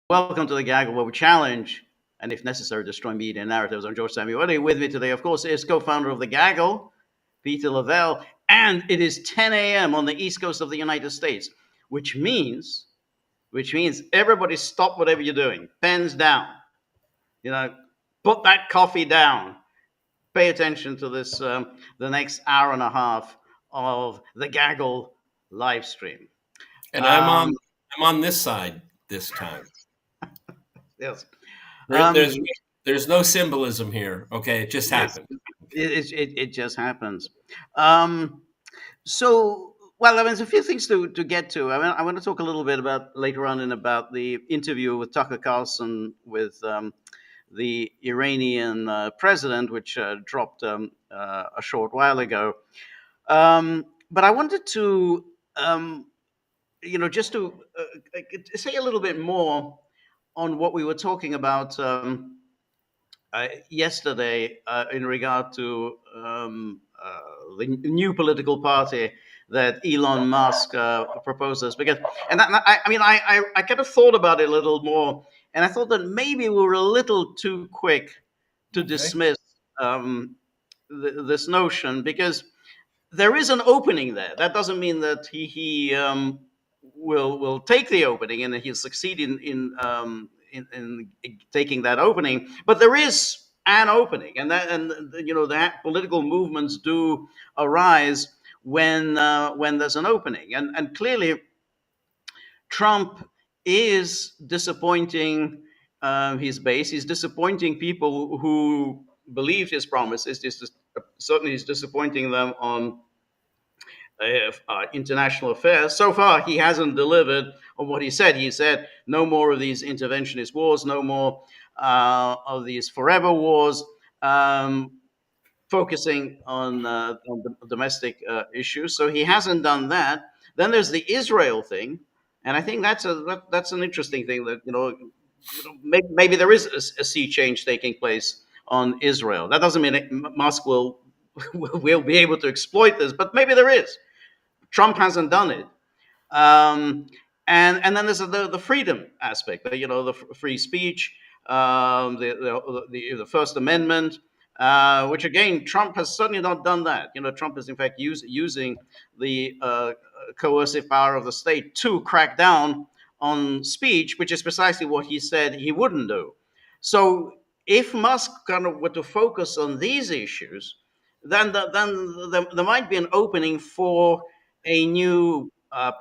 Welcome to the Gaggle, where we challenge and, if necessary, destroy media narratives. I'm George Samuel. With me today, of course, is co-founder of the Gaggle, Peter Lavelle, and it is 10 a.m. on the East Coast of the United States, which means everybody stop whatever you're doing, pens down, you know, put that coffee down, pay attention to this, the next hour and a half of the Gaggle live stream. And Um, I'm on this side this time. yes. There's no symbolism here. Okay, it just happened. It just happens. Um, well, there's a few things to get to. I want to talk a little bit about later on about the interview with Tucker Carlson with the Iranian president, which dropped a short while ago. But I wanted to, just to say a little bit more on what we were talking about yesterday in regard to the new political party that Elon Musk proposes. Because, I kind of thought about it a little more, and I thought that maybe we were a little too quick to dismiss this notion, because there is an opening there. That doesn't mean that he will take the opening and he'll succeed in taking that opening. But there is an opening, and that political movements do arise when there's an opening, and clearly Trump is disappointing his base. He's disappointing people who believed his promises. Certainly, he's disappointing them on international affairs. So far, he hasn't delivered on what he said. He said no more of these interventionist wars, no more of these forever wars, focusing on domestic issues. So he hasn't done that. Then there's the Israel thing, and I think that's an interesting thing that maybe there is a sea change taking place on Israel. That doesn't mean Musk will be able to exploit this, but maybe there is. Trump hasn't done it. And then there's the freedom aspect, the free speech, the First Amendment, which again, Trump has certainly not done that. Trump is in fact using the coercive power of the state to crack down on speech, which is precisely what he said he wouldn't do. So if Musk kind of were to focus on these issues, then there might be an opening for a new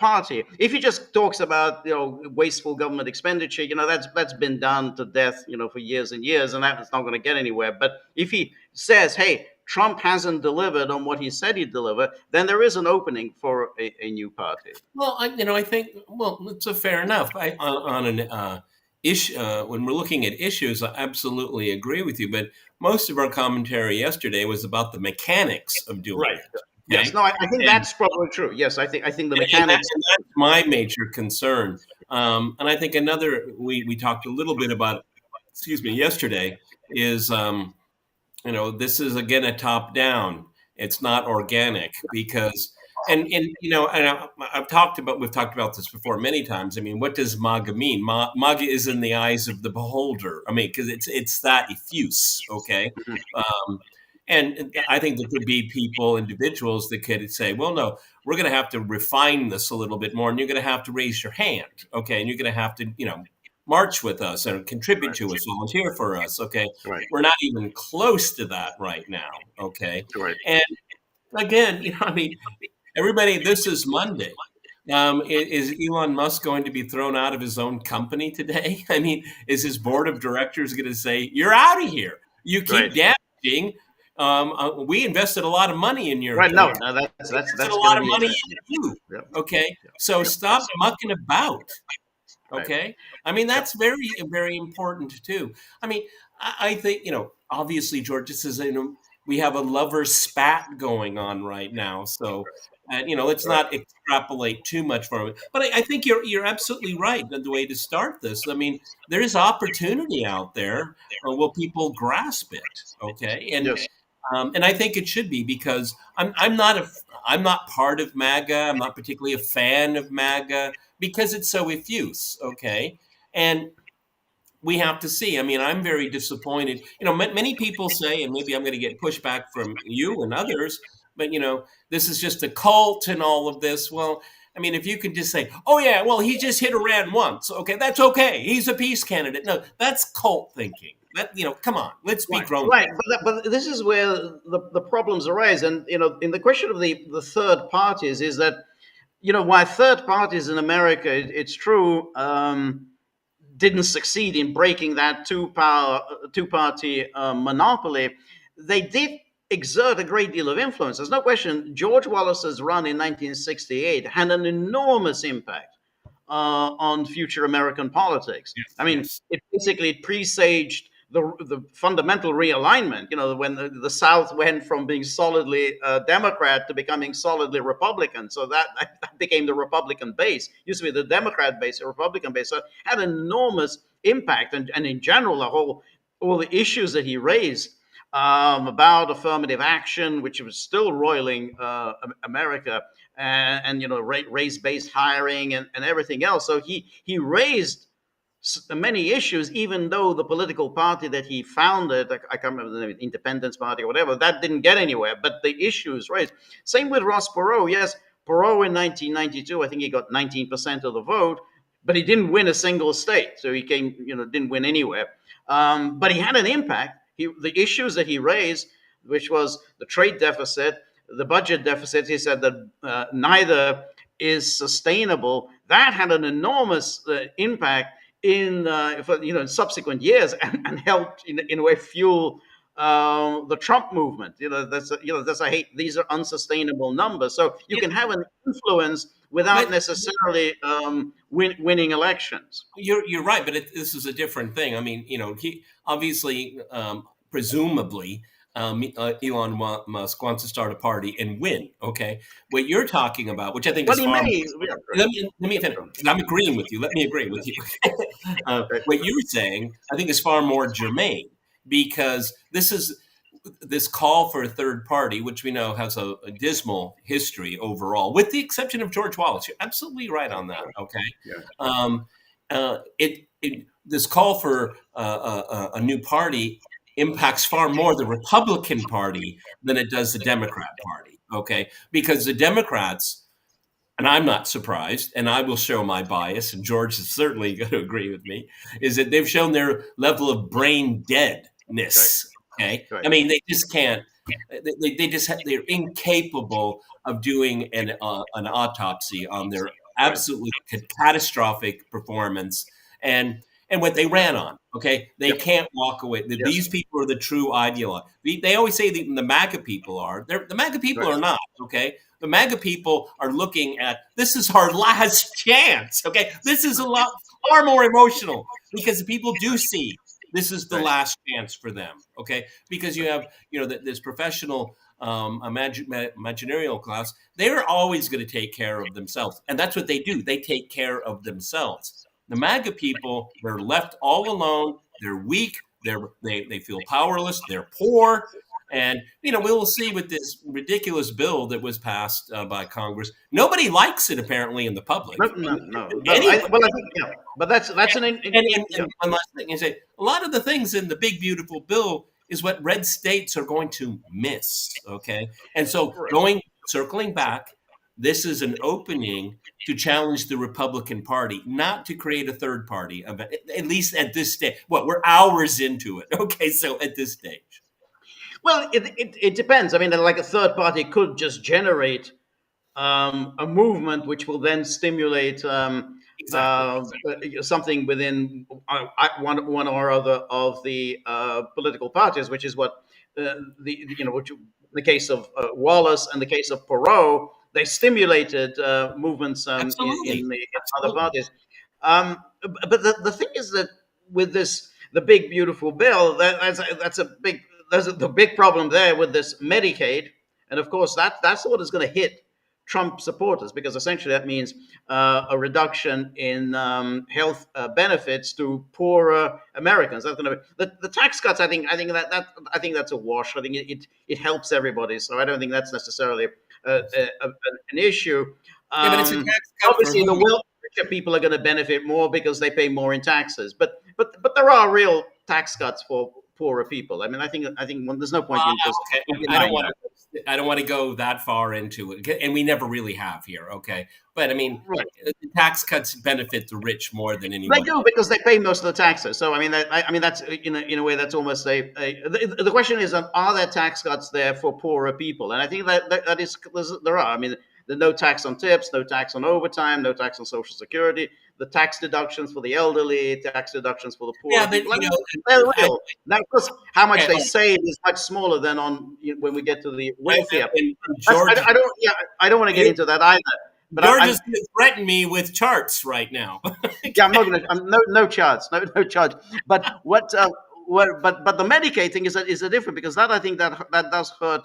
party. If he just talks about wasteful government expenditure, that's been done to death, for years and years, and that's not going to get anywhere. But if he says, "Hey, Trump hasn't delivered on what he said he'd deliver," then there is an opening for a new party. Well, I think it's a fair enough. On an issue, when we're looking at issues, I absolutely agree with you. But most of our commentary yesterday was about the mechanics of doing it. Okay? Yes, no, I think that's probably true. Yes, I think the mechanics. And that's my major concern. And I think another we talked a little bit about, yesterday, is this is again a top down. It's not organic because. And we've talked about this before many times. I mean, what does MAGA mean? MAGA is in the eyes of the beholder. I mean, because it's that effuse, okay? And I think there could be individuals that could say, well, no, we're going to have to refine this a little bit more, and you're going to have to raise your hand, okay? And you're going to have to, march with us and contribute to us, volunteer for us, okay? Right. We're not even close to that right now, okay? Right. And again, everybody, this is Monday. Is Elon Musk going to be thrown out of his own company today? I mean, is his board of directors going to say, "You're out of here. You keep damaging. We invested a lot of money in your right." Board. No, that's a lot of money in you. Yep. Okay, so stop mucking about. Okay, right. I mean that's very, very important too. I mean, I think obviously, George, this is we have a lover spat going on right now, so. And let's not extrapolate too much from it. But I think you're absolutely right. The way to start this, I mean, there is opportunity out there. Will people grasp it? Okay, and yes. And I think it should be, because I'm not part of MAGA. I'm not particularly a fan of MAGA because it's so effuse. Okay, and we have to see. I mean, I'm very disappointed. Many people say, and maybe I'm going to get pushback from you and others, but this is just a cult and all of this. Well, I mean, if you can just say, "Oh yeah, well he just hit Iran once," okay, that's okay. He's a peace candidate. No, that's cult thinking. Come on, let's be Right, grown. right. But this is where the problems arise. And, in the question of the third parties is that, why third parties in America, it's true, didn't succeed in breaking that two party monopoly. They did exert a great deal of influence. There's no question. George Wallace's run in 1968 had an enormous impact on future American politics. Yes, I mean, yes, it basically presaged the fundamental realignment. When the South went from being solidly Democrat to becoming solidly Republican, so that became the Republican base. Used to be the Democrat base, the Republican base. So it had an enormous impact, and in general, all the issues that he raised about affirmative action, which was still roiling America, and race-based hiring and everything else. So he raised many issues, even though the political party that he founded, I can't remember the name, Independence Party or whatever, that didn't get anywhere. But the issues raised. Same with Ross Perot. Yes, Perot in 1992, I think he got 19% of the vote, but he didn't win a single state. So he didn't win anywhere. But he had an impact. The issues that he raised, which was the trade deficit, the budget deficit, he said that neither is sustainable. That had an enormous impact in in subsequent years, and helped in a way fuel the Trump movement. That's I hate, these are unsustainable numbers. So you can have an influence without but necessarily winning elections. you're right. But this is a different thing. I mean, he obviously, presumably, Elon Musk wants to start a party and win. Okay, what you're talking about, which I think But is he far. may. Let me finish. I'm agreeing with you. Let me agree with you. What you're saying, I think, is far more germane, because this call for a third party, which we know has a dismal history overall, with the exception of George Wallace. You're absolutely right on that. Okay, Yeah. This call for a new party impacts far more the Republican Party than it does the Democrat Party. Okay, because the Democrats, and I'm not surprised, and I will show my bias, and George is certainly going to agree with me, is that they've shown their level of brain deadness. Okay, Right. I mean, they just can't. They're incapable of doing an autopsy on their Right. absolutely catastrophic performance and what they ran on. Okay, they Yep. can't walk away. Yes. These people are the true ideologue. They always say the MAGA people are. The MAGA people Right. are not. Okay, the MAGA people are looking at, this is our last chance. Okay, this is a lot far more emotional, because the people do see this is the Right. last chance for them. Okay, because you have this professional imaginarial class. They're always going to take care of themselves, and that's what they do. They take care of themselves. The MAGA people, they're left all alone. They're weak. They feel powerless. They're poor. And, we'll see with this ridiculous bill that was passed by Congress. Nobody likes it, apparently, in the public. No. Anyway, Well, I think, yeah. But that's and one last thing you say, a lot of the things in the big, beautiful bill is what red states are going to miss. Okay. And so circling back, this is an opening to challenge the Republican Party, not to create a third party, at least at this stage. We're hours into it. Okay, so at this stage. Well, it depends. I mean, like a third party could just generate a movement which will then stimulate Exactly. something within one or other of the political parties, which is what which the case of Wallace and the case of Perot, they stimulated movements Absolutely. in the other Absolutely. parties. But the thing is that with the big beautiful bill, that's a big there's the big problem there with this Medicaid, and of course that's what is going to hit Trump supporters, because essentially that means a reduction in health benefits to poorer Americans. That's going to the tax cuts. I think that's a wash. I think it helps everybody. So I don't think that's necessarily an issue. Yeah, but it's a tax cut for Obviously, the who? richer people are going to benefit more because they pay more in taxes. But but there are real tax cuts for poorer people. I mean, I think there's no point in just Okay, I don't denying want that. to. I don't want to go that far into it, and we never really have here. Okay, but I mean, Right. the tax cuts benefit the rich more than They anyone do else. because they pay most of the taxes. So I mean, I mean that's in a way that's almost the question is, are there tax cuts there for poorer people? And I think that is there are. I mean, there's no tax on tips, no tax on overtime, no tax on social security, the tax deductions for the elderly, tax deductions for the poorer Yeah, but people. I mean, they're real. Now, of course, how much okay, they save is much smaller than on when we get to the wealthier. and George, I don't. Yeah, I don't want to get you, into that either. But George I'm is going to threaten me with charts right now. Yeah, I'm not gonna. I'm no charge, no charge. But but the Medicaid thing is a different because that I think that does hurt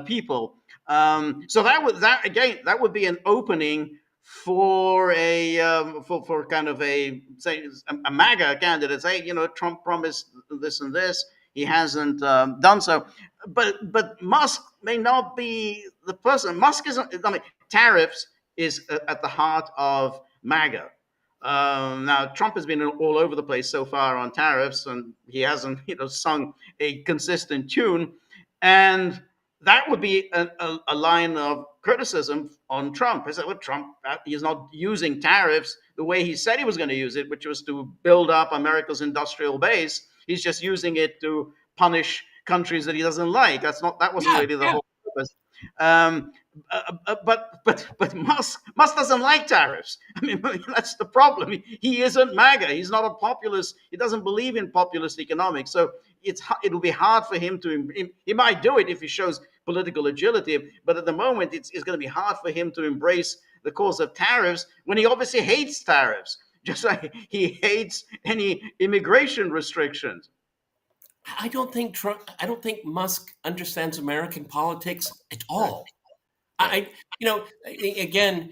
people. So that again that would be an opening for a for kind of a say a MAGA candidate. Say Trump promised this and this, he hasn't done so. But Musk may not be the person. Musk isn't. I mean, tariffs is at the heart of MAGA. Now Trump has been all over the place so far on tariffs, and he hasn't, sung a consistent tune. And that would be a line of criticism on Trump. Is that what Trump? He's not using tariffs the way he said he was going to use it, which was to build up America's industrial base. He's just using it to punish countries that he doesn't like. That wasn't Yeah, really the yeah. whole purpose. Um, but Musk doesn't like tariffs. I mean, that's the problem. He isn't MAGA. He's not a populist. He doesn't believe in populist economics. So it'll be hard for him to. He might do it if he shows political agility, but at the moment, it's going to be hard for him to embrace the cause of tariffs when he obviously hates tariffs, just like he hates any immigration restrictions. I don't think Musk understands American politics at Right. all. Right. Again,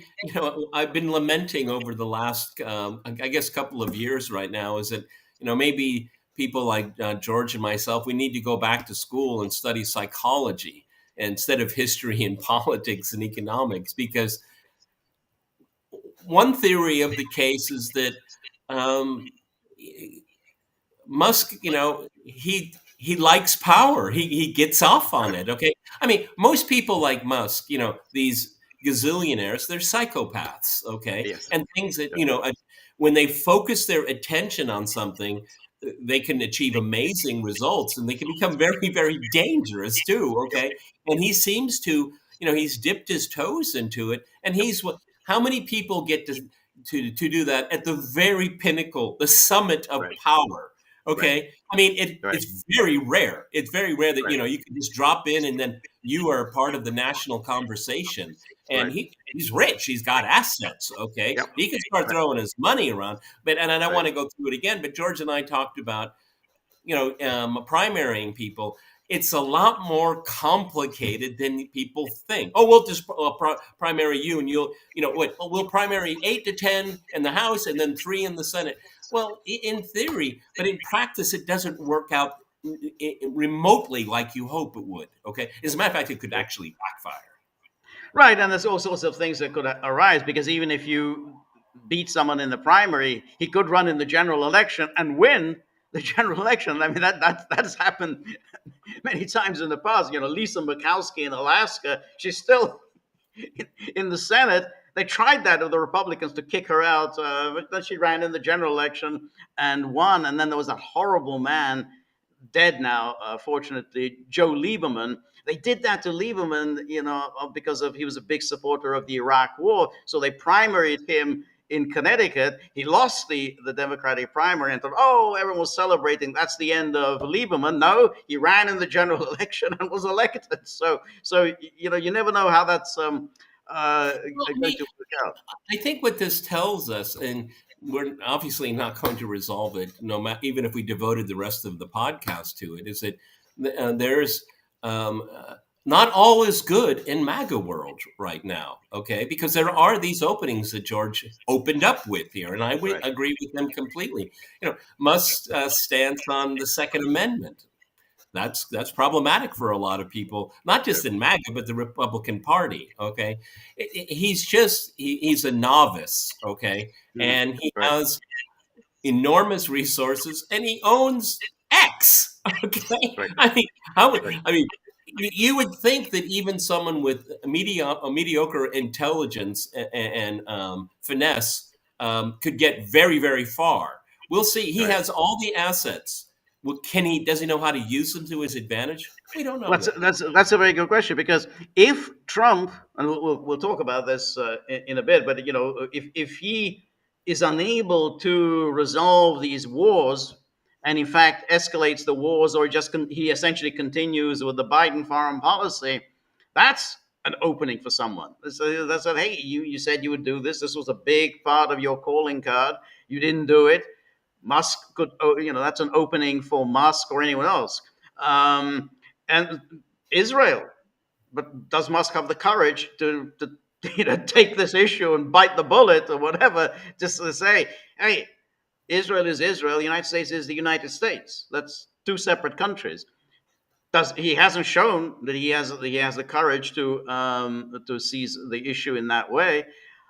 I've been lamenting over the last, I guess, couple of years right now is that, maybe people like George and myself, we need to go back to school and study psychology instead of history and politics and economics, because one theory of the case is that um, Musk, he likes power. He gets off on it. Okay, I mean, most people like Musk, these gazillionaires, they're psychopaths. Okay, Yes. and things that Yep. when they focus their attention on something, they can achieve amazing results, and they can become very, very dangerous too. Yep. Okay, and he seems to, he's dipped his toes into it, and Yep. he's what. How many people get to do that at the very pinnacle, the summit of Right. power? Right. Okay, I mean Right. it's very rare. It's very rare that Right. you can just drop in and then you are part of the national conversation. And Right. he's rich. He's got assets. Okay, Yep. he can start Right. throwing his money around. But and I don't Right. want to go through it again. But George and I talked about primarying people. It's a lot more complicated than people think. Oh, we'll just primary you, and what? Well, we'll primary 8 to 10 in the House, and then 3 in the Senate. Well, in theory, but in practice, it doesn't work out remotely like you hope it would. Okay, as a matter of fact, it could actually backfire. Right, and there's all sorts of things that could arise because even if you beat someone in the primary, he could run in the general election and win the general election. I mean, that's happened many times in the past. Lisa Murkowski in Alaska, she's still in the Senate. They tried that with the Republicans to kick her out, but then she ran in the general election and won. And then there was that horrible man, dead now, fortunately, Joe Lieberman. They did that to Lieberman, because he was a big supporter of the Iraq War. So they primaried him in Connecticut. He lost the Democratic primary and thought, oh, everyone was celebrating. That's the end of Lieberman. No, he ran in the general election and was elected. So you never know how that's Well, going to work out. I think what this tells us, and we're obviously not going to resolve it, no matter even if we devoted the rest of the podcast to it, is that there's not all is good in MAGA world right now. Okay, because there are these openings that George opened up with here, and I would Right. agree with them completely. Musk's stance on the Second Amendment. That's problematic for a lot of people, not just in MAGA, but the Republican Party. Okay, he's a novice. Okay, Mhm. and he Right. has enormous resources, and he owns X. Okay, Right. I mean, how? Right. I mean, you would think that even someone with a mediocre intelligence and finesse could get very, very far. We'll see. He Right. has all the assets. Well, can he? Does he know how to use them to his advantage? We don't know Well, yet. that's a very good question, because if Trump, and we'll talk about this in a bit, but if he is unable to resolve these wars, and in fact escalates the wars, or he essentially continues with the Biden foreign policy, that's an opening for someone. That's said, hey, you said you would do this. This was a big part of your calling card. You didn't do it. Musk could, that's an opening for Musk or anyone else. And Israel, but does Musk have the courage to take this issue and bite the bullet or whatever, just to say, hey, Israel is Israel, the United States is the United States. That's two separate countries. He hasn't shown that he has the courage to seize the issue in that way,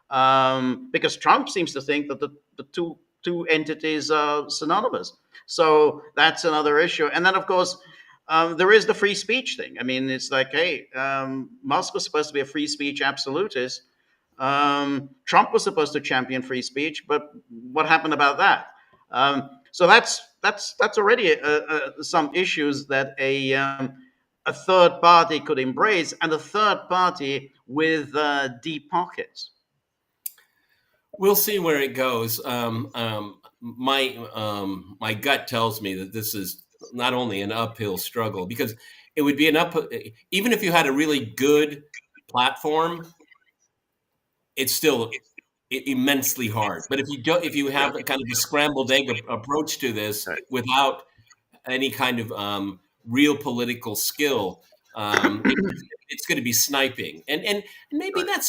because Trump seems to think that the two entities are synonymous. So that's another issue. And then, of course, there is the free speech thing. I mean, it's like, hey, Musk was supposed to be a free speech absolutist. Trump was supposed to champion free speech, but what happened about that? So that's already some issues that a third party could embrace, and a third party with deep pockets. We'll see where it goes. My gut tells me that this is not only an uphill struggle, because it would be even if you had a really good platform, it's still immensely hard. But if you Yeah. have a kind of a scrambled egg approach to this Right. without any kind of real political skill, it's going to be sniping, and maybe Right.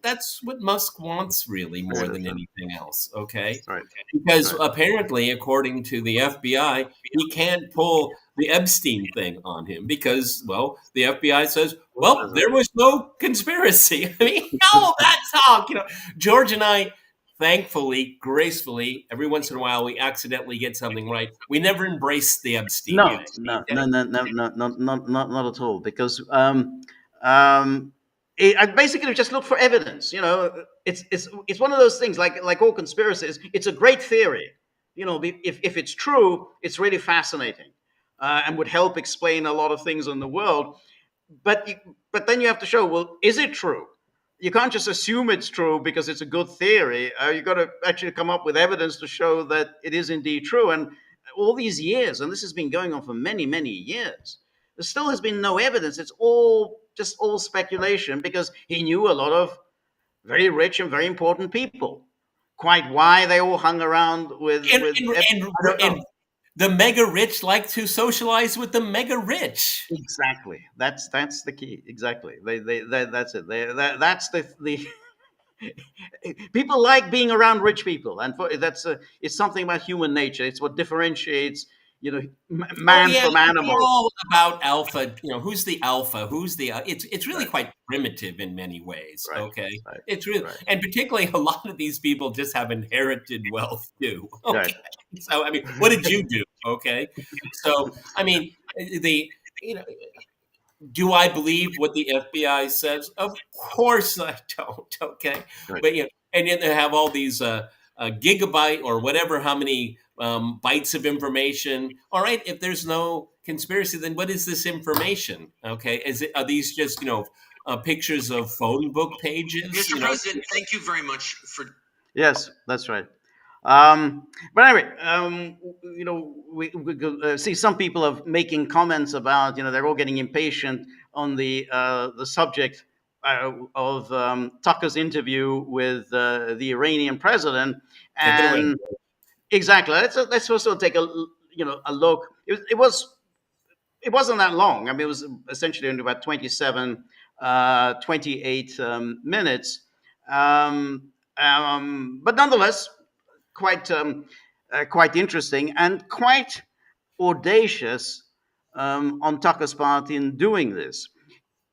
that's what Musk wants really more Right. than anything else. Okay, Right. because Right. apparently, according to the FBI, he can't pull the Epstein thing on him because, well, the FBI says, well, there was no conspiracy. I mean, all that talk, George and I, thankfully, gracefully, every once in a while, we accidentally get something right. We never embrace the Epstein No, thing. no, no, Okay? no, no, no, no, not at all. Because I basically just look for evidence. It's one of those things, like all conspiracies. It's a great theory. If it's true, it's really fascinating, and would help explain a lot of things in the world. But then you have to show, well, is it true? You can't just assume it's true because it's a good theory. You got to actually come up with evidence to show that it is indeed true. And all these years, and this has been going on for many, many years, there still has been no evidence. It's all speculation, because he knew a lot of very rich and very important people. Quite why they all hung around And, with and, and, I don't know. and the mega rich like to socialize with the mega rich. Exactly. That's the key. Exactly. That's it. That's the people like being around rich people, and it's something about human nature. It's what differentiates Oh man yeah, from they're animal. all about alpha. Who's the alpha? Who's the? It's really Right. quite primitive in many ways. Right. Okay, Right. it's really, Right. and particularly a lot of these people just have inherited wealth too. Right. Okay, so I mean, what did you do? Okay, so I mean, the you know, do I believe what the FBI says? Of course I don't. Okay, Right. but and yet they have all these gigabyte or whatever, how many bytes of information. All right, if there's no conspiracy, then what is this information? Okay, are these just pictures of phone book pages? Mr. President, thank you very much for. Yes, that's right. But anyway, we could, see some people are making comments about, they're all getting impatient on the subject of Tucker's interview with the Iranian president. Take it away. And exactly, let's also take a look. It wasn't that long. I mean, it was essentially only about 28 minutes. But nonetheless, quite quite interesting and quite audacious on Tucker's part in doing this.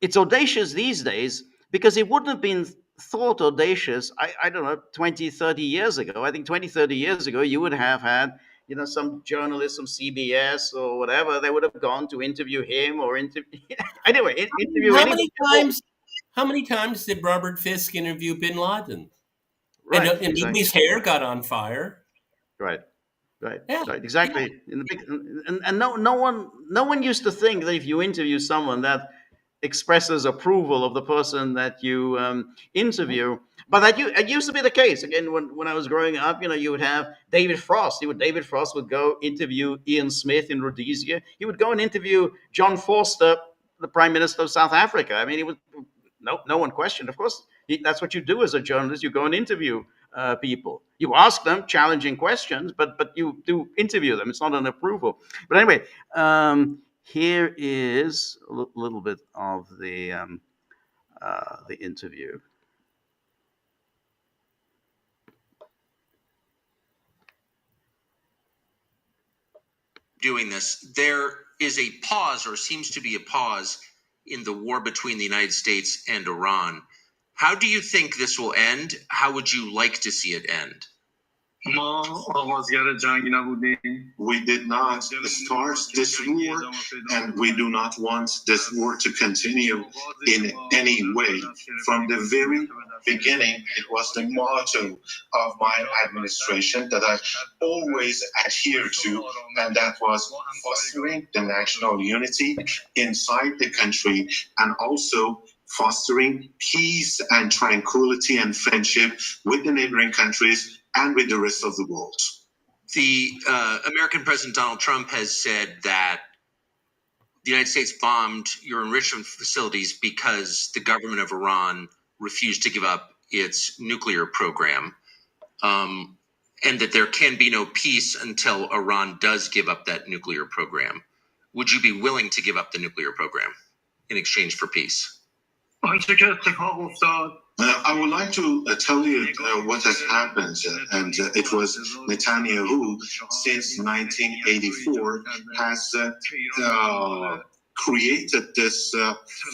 It's audacious these days because it wouldn't have been thought audacious, I don't know, 20, 30 years ago. I think 20, 30 years ago, you would have had, some journalist from CBS or whatever. They would have gone to interview him or interview, anyway, interview How anybody. many times? How many times did Robert Fisk interview Bin Laden? And, Right, and exactly. nobody's hair got on fire. Right. Right, Yeah, right, yeah. exactly. In the big, and no one used to think that if you interview someone that expresses approval of the person that you interview, but it used to be the case. Again, when I was growing up, you would have David Frost. David Frost would go interview Ian Smith in Rhodesia. He would go and interview John Forster, the Prime Minister of South Africa. I mean, he was no one questioned. Of course, that's what you do as a journalist. You go and interview people. You ask them challenging questions, but you do interview them. It's not an approval. But anyway, here is a little bit of the interview. Doing this, there is a pause, or seems to be a pause, in the war between the United States and Iran. How do you think this will end? How would you like to see it end? We did not start this war, and we do not want this war to continue in any way. From the very beginning, it was the motto of my administration that I always adhere to, and that was fostering the national unity inside the country and also fostering peace and tranquility and friendship with the neighboring countries and with the rest of the world. The American President Donald Trump has said that the United States bombed your enrichment facilities because the government of Iran refused to give up its nuclear program, and that there can be no peace until Iran does give up that nuclear program. Would you be willing to give up the nuclear program in exchange for peace? I would like to tell you what has happened, and it was Netanyahu since 1984 has created this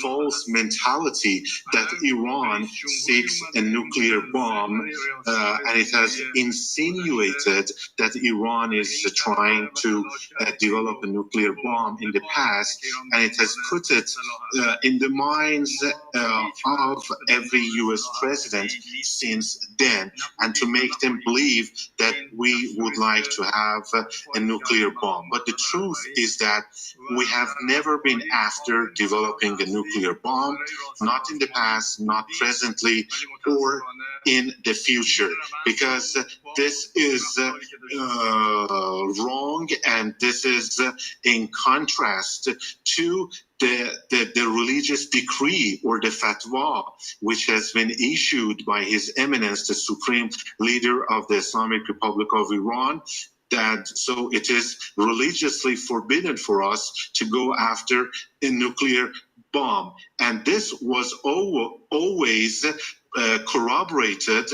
false mentality that Iran seeks a nuclear bomb, and it has insinuated that Iran is trying to develop a nuclear bomb in the past, and it has put it in the minds of every U.S. president since then, and to make them believe that we would like to have a nuclear bomb. But the truth is that we have never been after developing a nuclear bomb, not in the past, not presently, or in the future, because this is wrong, and this is in contrast to the religious decree or the fatwa which has been issued by His Eminence, the Supreme Leader of the Islamic Republic of Iran, that so it is religiously forbidden for us to go after a nuclear bomb. And this was always corroborated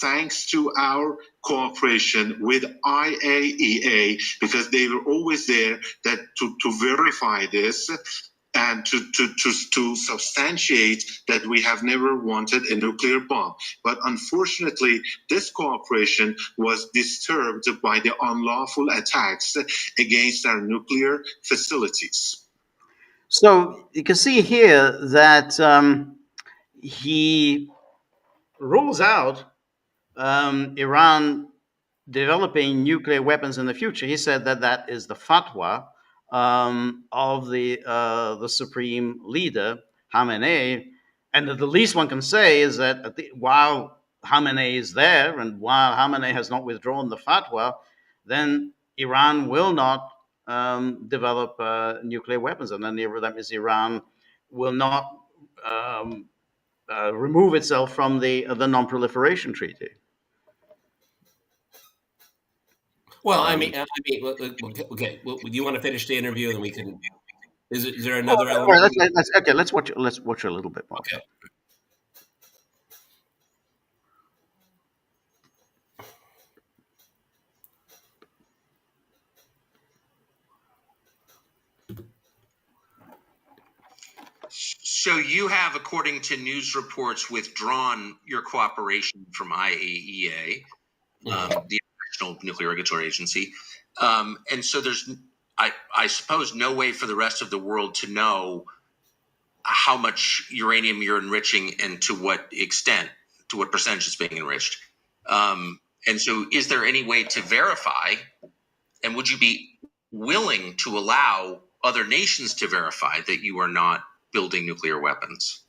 thanks to our cooperation with IAEA, because they were always there that to verify this and to substantiate that we have never wanted a nuclear bomb. But unfortunately, this cooperation was disturbed by the unlawful attacks against our nuclear facilities. So you can see here that he rules out Iran developing nuclear weapons in the future. He said that that is the fatwa of the supreme leader Khamenei, and the least one can say is that while Khamenei is there and while Khamenei has not withdrawn the fatwa, then Iran will not develop nuclear weapons, and then that means Iran will not remove itself from the non-proliferation treaty. Well, okay. Well, do you want to finish the interview, then we can? Is there another element? Right, let's watch. Let's watch a little bit more. Okay. So So you have, according to news reports, withdrawn your cooperation from IAEA, the International Nuclear Regulatory Agency, and so there's, I suppose, no way for the rest of the world to know how much uranium you're enriching and to what extent, to what percentage is being enriched. And so, is there any way to verify? And would you be willing to allow other nations to verify that you are not building nuclear weapons?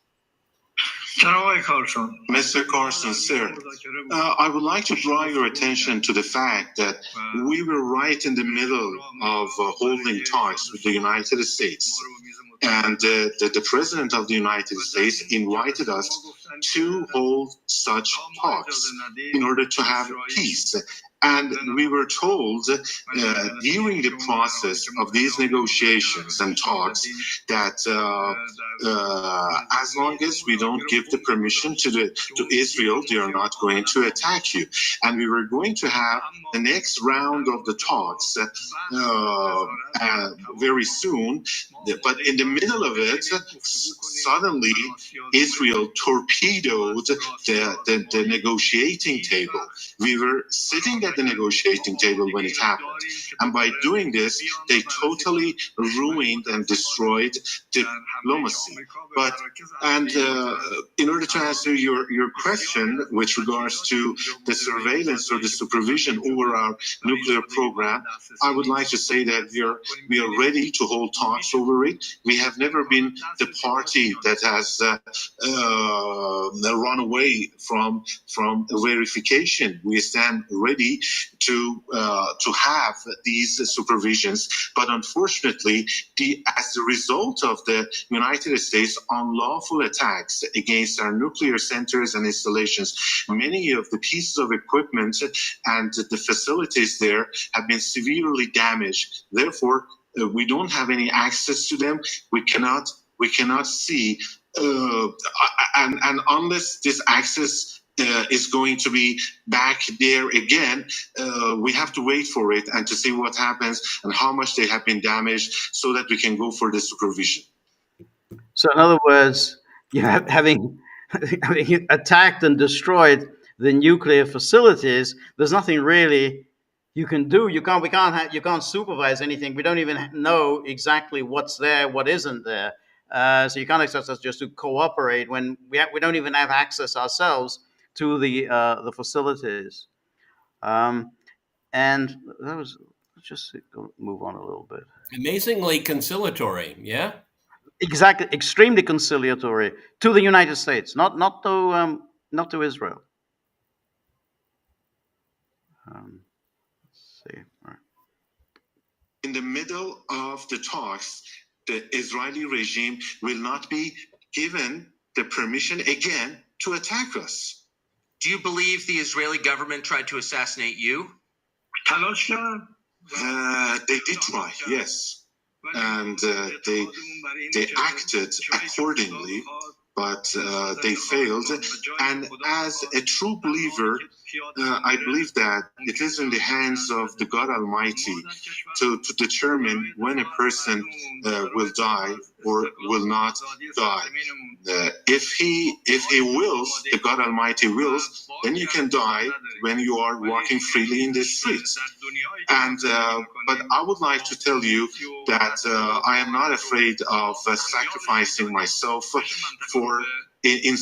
Mr. Carson, sir, I would like to draw your attention to the fact that we were right in the middle of holding talks with the United States. And the President of the United States invited us to hold such talks in order to have peace. And we were told during the process of these negotiations and talks that as long as we don't give the permission to Israel, they are not going to attack you. And we were going to have the next round of the talks very soon. But in the middle of it, suddenly Israel torpedoed the negotiating table. We were sitting at the negotiating table when it happened. And by doing this, they totally ruined and destroyed diplomacy. And in order to answer your question with regards to the surveillance or the supervision over our nuclear program, I would like to say that we are ready to hold talks over it. We have never been the party that has run away from verification. We stand ready to have these supervisions, but unfortunately, as a result of the United States unlawful attacks against our nuclear centers and installations, many of the pieces of equipment and the facilities there have been severely damaged. Therefore, we don't have any access to them. We cannot see, and unless this access is going to be back there again, we have to wait for it and to see what happens and how much they have been damaged so that we can go for the supervision. So in other words, you have, having attacked and destroyed the nuclear facilities, there's nothing really you can do. You can't supervise anything. We don't even know exactly what's there, what isn't there. So you can't expect us just to cooperate when we don't even have access ourselves to the facilities. And that was, let's just move on a little bit. Amazingly conciliatory, yeah? Exactly, extremely conciliatory to the United States, not to Israel. Let's see. All right. In the middle of the talks, the Israeli regime will not be given the permission again to attack us. Do you believe the Israeli government tried to assassinate you? They did try, yes. And they acted accordingly, but they failed. And as a true believer, I believe that it is in the hands of the God Almighty to determine when a person will die or will not die. If he wills, the God Almighty wills, then you can die when you are walking freely in the streets. And but I would like to tell you that I am not afraid of sacrificing myself for in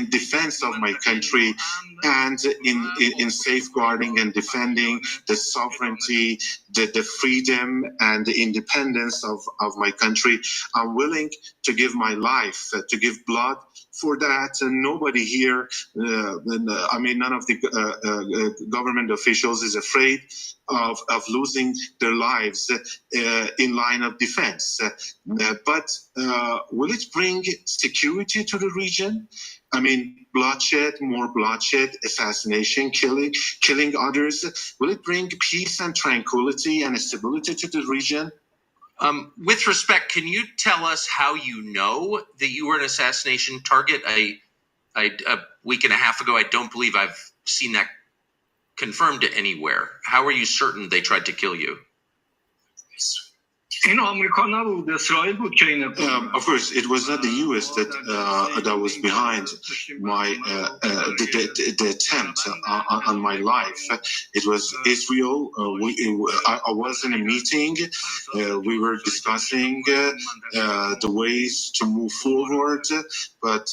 defense of my country and in safeguarding and defending the sovereignty, the freedom and the independence of my country. I'm willing to give my life, to give blood for that. And nobody here, I mean, none of the government officials is afraid of losing their lives in line of defense. But will it bring security to the region? I mean, bloodshed, more bloodshed, assassination, killing others. Will it bring peace and tranquility and stability to the region? With respect, can you tell us how you know that you were an assassination target? A week and a half ago, I don't believe I've seen that confirmed anywhere. How are you certain they tried to kill you? Of course, it was not the U.S. that was behind the attempt on my life. It was Israel. I was in a meeting. We were discussing the ways to move forward, but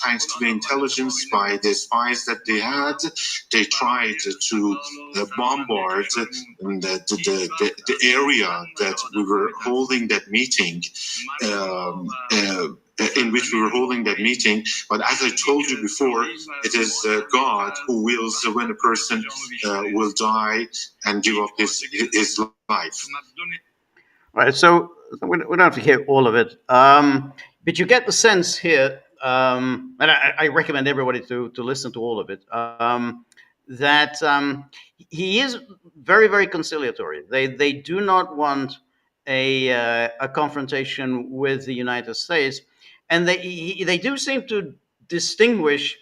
thanks to the intelligence by the spies that they had, they tried to bombard the area that we were holding that meeting, in which we were holding that meeting. But as I told you before, it is God who wills when a person will die and give up his life. Right. So we don't have to hear all of it, but you get the sense here, and I recommend everybody to listen to all of it. That he is very, very conciliatory. They do not want a confrontation with the United States, and they do seem to distinguish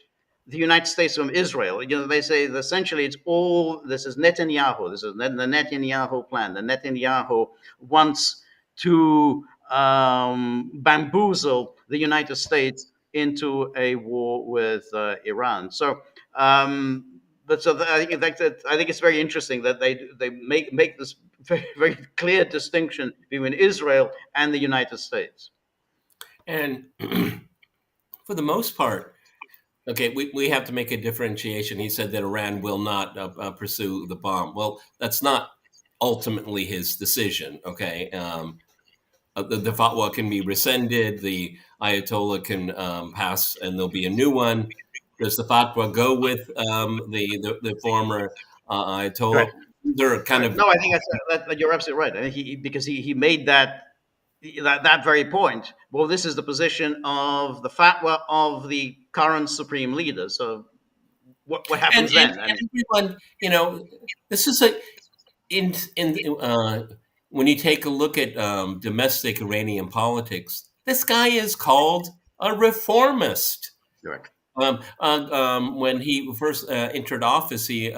the United States from Israel. You know, they say that essentially it's all, this is Netanyahu. This is the Netanyahu plan. The Netanyahu wants to bamboozle the United States into a war with Iran. So. But so I think it's very interesting that they make this very, very clear distinction between Israel and the United States. And for the most part, okay, we have to make a differentiation. He said that Iran will not pursue the bomb. Well, that's not ultimately his decision. Okay, the fatwa can be rescinded. The Ayatollah can pass, and there'll be a new one. Does the fatwa go with the former Ayatollah? Right. They're kind of no. I think that you're absolutely right. I think because he made that very point. Well, this is the position of the fatwa of the current supreme leader. So what happens then? And everyone, you know, this is when you take a look at domestic Iranian politics, this guy is called a reformist. Correct. When he first entered office, he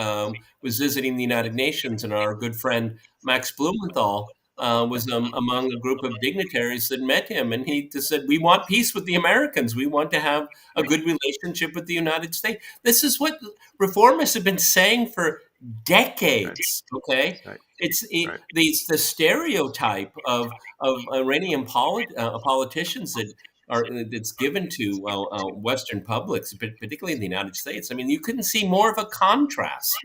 was visiting the United Nations, and our good friend Max Blumenthal was among a group of dignitaries that met him, and he just said, "We want peace with the Americans. We want to have a good relationship with the United States." This is what reformists have been saying for decades. Okay, Right. the stereotype of Iranian politicians that's given to Western publics, particularly in the United States. I mean, you couldn't see more of a contrast.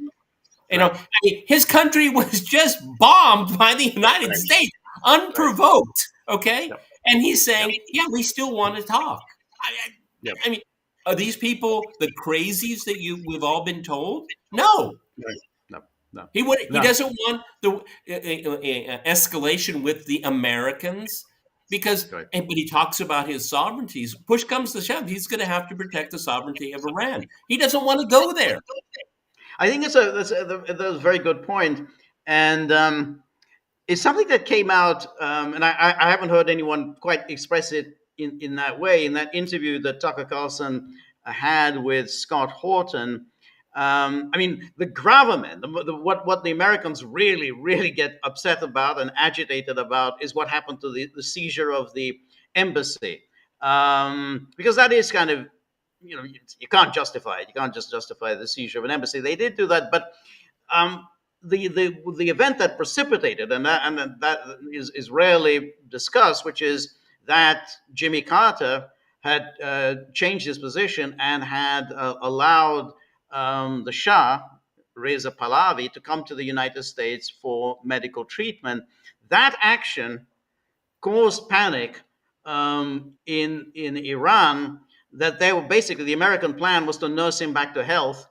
You know, I mean, his country was just bombed by the United States, unprovoked. Okay, and he's saying, "Yeah, we still want to talk." I mean, are these people the crazies that we've all been told? No. No. He doesn't want the escalation with the Americans. Because, but he talks about his sovereignties. Push comes to shove, he's going to have to protect the sovereignty of Iran. He doesn't want to go there. I think that's a very good point, and it's something that came out, and I haven't heard anyone quite express it in that way. In that interview that Tucker Carlson had with Scott Horton, I mean, the gravamen, what the Americans really, really get upset about and agitated about is what happened to the seizure of the embassy, because that is kind of, you know, you can't justify it. You can't just justify the seizure of an embassy. They did do that, but the event that precipitated, and that is rarely discussed, which is that Jimmy Carter had changed his position and had allowed the Shah, Reza Pahlavi, to come to the United States for medical treatment. That action caused panic in Iran, that they were basically, the American plan was to nurse him back to health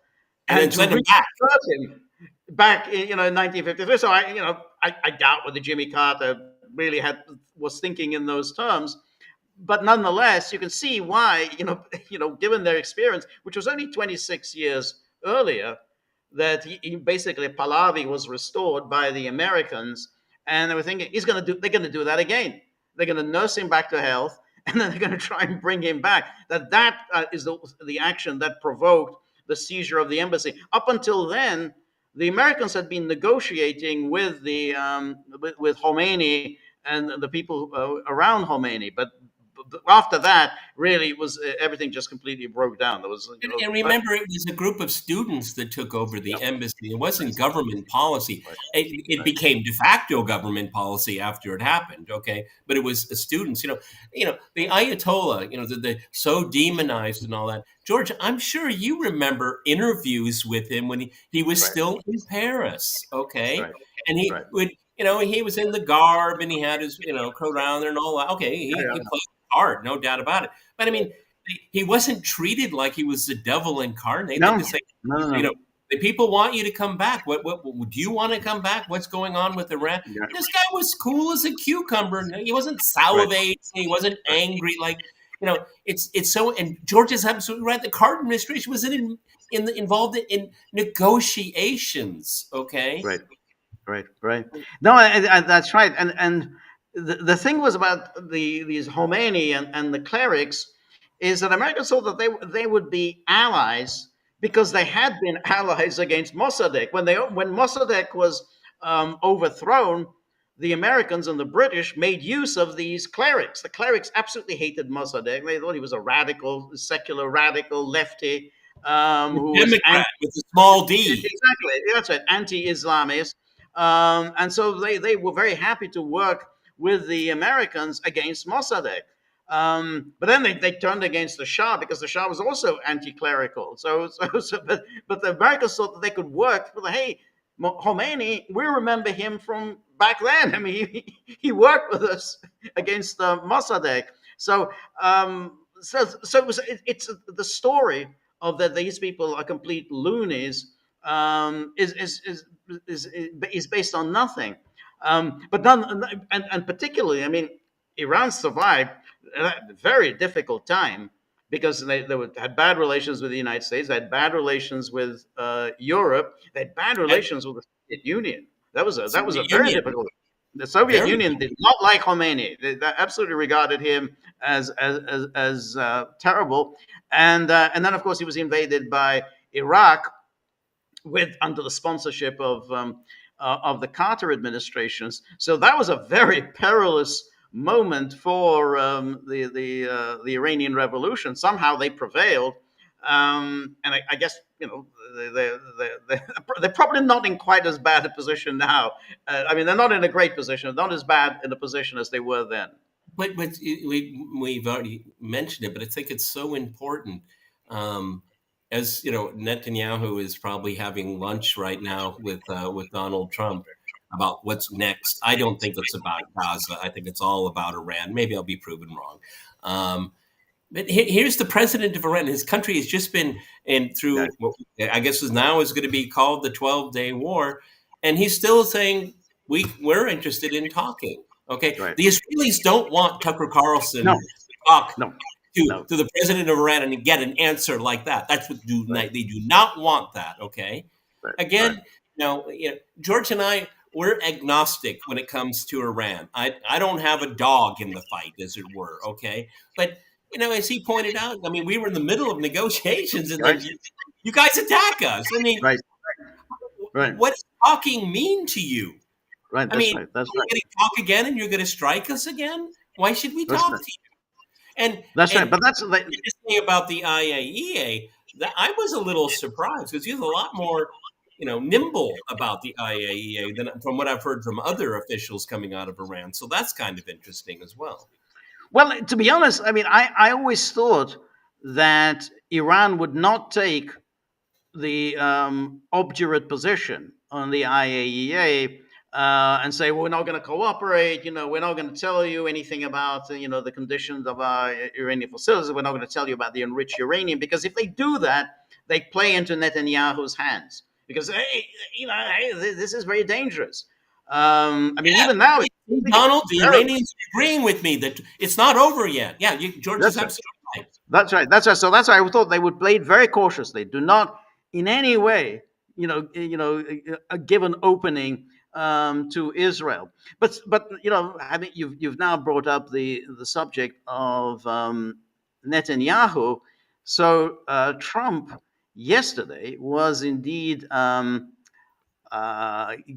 and to reinsert him back in 1953. So I doubt whether Jimmy Carter really was thinking in those terms. But nonetheless, you can see why, given their experience, which was only 26 years earlier, that basically Pahlavi was restored by the Americans, and they were thinking they're going to do that again. They're going to nurse him back to health, and then they're going to try and bring him back. That is the action that provoked the seizure of the embassy. Up until then, the Americans had been negotiating with with Khomeini and the people around Khomeini. But after that, really, it was everything just completely broke down. There was, And remember, it was a group of students that took over the embassy. It wasn't government policy. It became de facto government policy after it happened. Okay, but it was students. The Ayatollah. The so demonized and all that. George, I'm sure you remember interviews with him when he was still in Paris. Okay, and he would. He was in the garb and he had his coat on there and all that. Okay, he played hard, no doubt about it. But I mean, he wasn't treated like he was the devil incarnate. No, they just say, the people want you to come back. What do you want to come back? What's going on with Iran? Yeah. This guy was cool as a cucumber. He wasn't salivating. He wasn't angry. Like, it's so. And George is absolutely right. The Carter administration was involved in negotiations. Okay. Right. No, that's right. And the thing was about these Khomeini and the clerics is that America thought that they would be allies because they had been allies against Mossadegh. When Mossadegh was overthrown, the Americans and the British made use of these clerics. The clerics absolutely hated Mossadegh. They thought he was a radical, secular radical lefty. Who Democrat with a small d. Exactly, that's right, anti-Islamist. And so they were very happy to work with the Americans against Mossadegh. But then they turned against the Shah because the Shah was also anti-clerical. But the Americans thought that they could work with, hey, Khomeini, we remember him from back then. I mean, he worked with us against Mossadegh. So it's the story of that these people are complete loonies is based on nothing. And particularly, I mean, Iran survived a very difficult time because they had bad relations with the United States, they had bad relations with Europe, they had bad relations with the Soviet Union. That was a very difficult. The Soviet Union did not like Khomeini. They absolutely regarded him as terrible. And then, of course, he was invaded by Iraq under the sponsorship of the Carter administrations. So that was a very perilous moment for the Iranian Revolution. Somehow they prevailed, and I guess they're probably not in quite as bad a position now. I mean, they're not in a great position, not as bad in a position as they were then. But we've already mentioned it, but I think it's so important. As Netanyahu is probably having lunch right now with Donald Trump about what's next. I don't think it's about Gaza. I think it's all about Iran. Maybe I'll be proven wrong. But here's the president of Iran. His country has just been through what I guess now is going to be called the 12-day war, and he's still saying we're interested in talking. Okay, right. The Israelis don't want Tucker Carlson to talk to the president of Iran and get an answer like that. That's what they do not want that. Okay, again, George and I, we're agnostic when it comes to Iran. I don't have a dog in the fight, as it were. Okay, but as he pointed out, I mean, we were in the middle of negotiations, and then you guys attack us. I mean, what does talking mean to you? Right. That's right. That's right. You're going to talk again, and you're going to strike us again. Why should we talk to you? And that's right. But that's the thing about the IAEA. I was a little surprised because he's a lot more, nimble about the IAEA than from what I've heard from other officials coming out of Iran. So that's kind of interesting as well. Well, to be honest, I mean, I always thought that Iran would not take the obdurate position on the IAEA and say, well, we're not going to cooperate. We're not going to tell you anything about, the conditions of our Iranian facilities. We're not going to tell you about the enriched uranium, because if they do that, they play into Netanyahu's hands. Because, this is very dangerous. Even now, Donald, the Iranians are agreeing with me that it's not over yet. Yeah, George is absolutely right. That's right. That's right. So that's why I thought they would play it very cautiously. Do not, in any way, give an opening to Israel. But you've now brought up the subject of Netanyahu. So Trump yesterday was indeed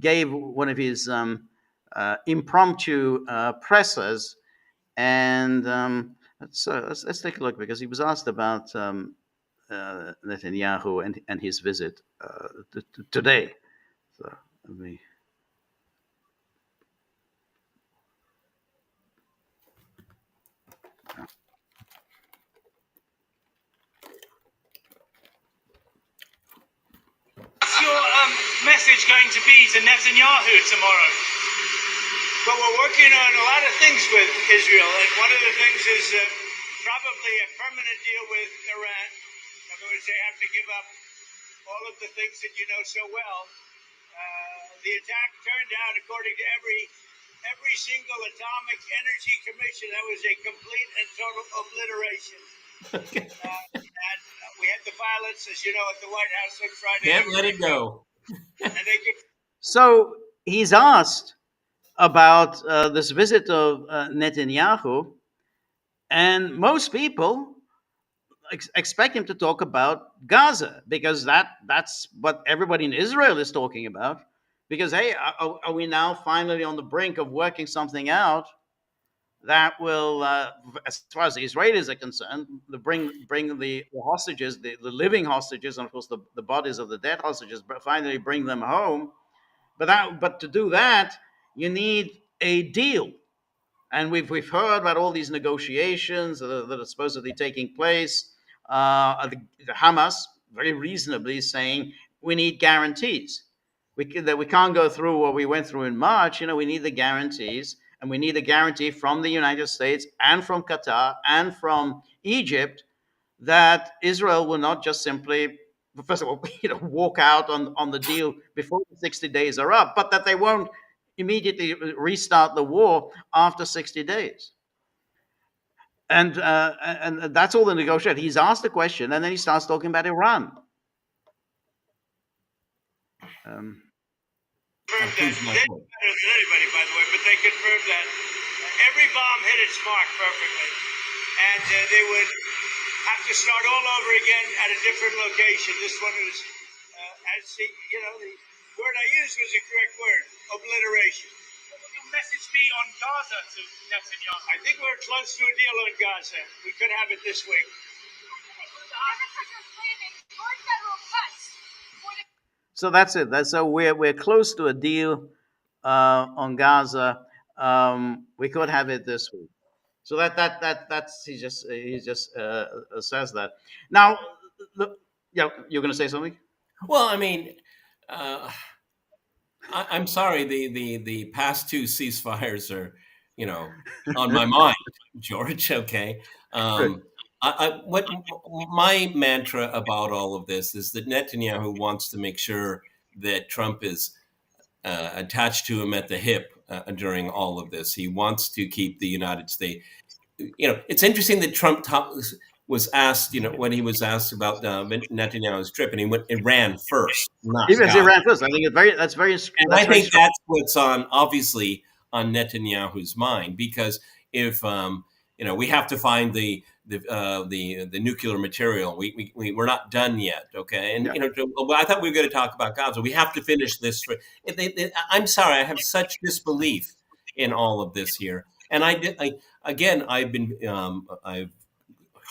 gave one of his impromptu pressers. And let's take a look, because he was asked about Netanyahu and his visit today. So let me. What's your message going to be to Netanyahu tomorrow? Well, we're working on a lot of things with Israel, and one of the things is probably a permanent deal with Iran. In other words, they have to give up all of the things that you know so well. The attack turned out, according to every single atomic energy commission, that was a complete and total obliteration. And we had the violence, as you know, at the White House on Friday. Can't let it go. And they could. So he's asked about this visit of Netanyahu, and most people expect him to talk about Gaza, because that's what everybody in Israel is talking about. Because hey, are we now finally on the brink of working something out that will, as far as the Israelis are concerned, bring the hostages, the living hostages, and of course the bodies of the dead hostages, but finally bring them home. But to do that, you need a deal. And we've heard about all these negotiations that are supposedly taking place. The Hamas very reasonably saying we need guarantees. That we can't go through what we went through in March. We need the guarantees, and we need a guarantee from the United States and from Qatar and from Egypt that Israel will not just simply, first of all, walk out on the deal before the 60 days are up, but that they won't immediately restart the war after 60 days. And that's all the negotiation. He's asked the question, and then he starts talking about Iran. Confirmed that. They're better than anybody, by the way, but they confirmed that every bomb hit its mark perfectly, and they would have to start all over again at a different location. This one was, the word I used was the correct word: obliteration. What will your message be on Gaza to Netanyahu? I think we're close to a deal on Gaza. We could have it this week. So that's it. So we're close to a deal on Gaza. We could have it this week. So that's he just says that. Now, yeah, you're going to say something? Well, I mean, I'm sorry. The past two ceasefires are, on my mind, George. Okay. What my mantra about all of this is that Netanyahu wants to make sure that Trump is attached to him at the hip during all of this. He wants to keep the United States. It's interesting that Trump was asked, when he was asked about Netanyahu's trip, and he went Iran first. Even Iran first. I think that's very. And I think that's what's obviously on Netanyahu's mind, because if we have to find the nuclear material. We're not done yet, okay? And I thought we were going to talk about Gaza. We have to finish this. I'm sorry, I have such disbelief in all of this here, and I've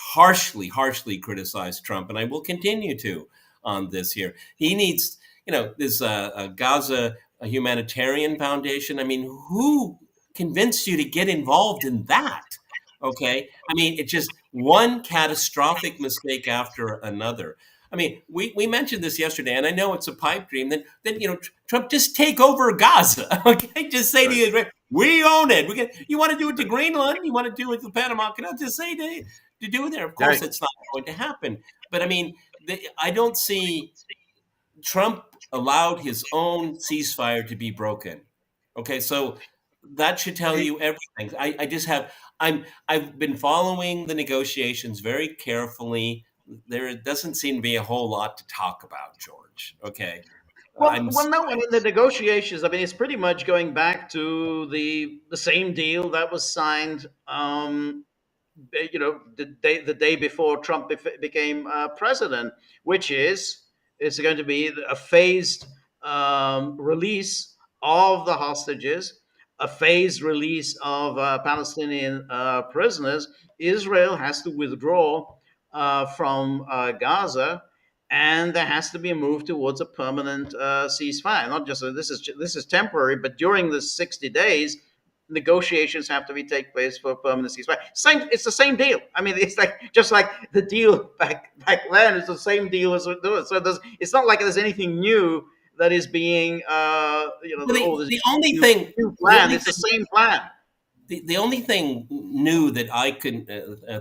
harshly criticized Trump, and I will continue to on this here. He needs, this Gaza humanitarian foundation. I mean, who convinced you to get involved in that? Okay. I mean, it's just one catastrophic mistake after another. I mean, we mentioned this yesterday, and I know it's a pipe dream. Then Trump, just take over Gaza. Okay, just say to Israel, we own it. You want to do it to Greenland? You want to do it to Panama Canal? Just say to do it there. Of course, it's not going to happen. But I mean, I don't see Trump allowed his own ceasefire to be broken. Okay, so that should tell you everything. I've been following the negotiations very carefully. There doesn't seem to be a whole lot to talk about, George. Okay. No. I mean, the negotiations. I mean, it's pretty much going back to the same deal that was signed. The day before Trump became president, which is it's going to be a phased release of the hostages. a phased release of Palestinian prisoners, Israel has to withdraw from Gaza, and there has to be a move towards a permanent ceasefire. Not just this is temporary, but during the 60 days, negotiations have to be take place for a permanent ceasefire. It's the same deal. I mean, it's like just like the deal back then. It's the same deal as we're doing. So it's not like there's anything new that is being The only thing, new plan. It's the same plan. the only thing new that I can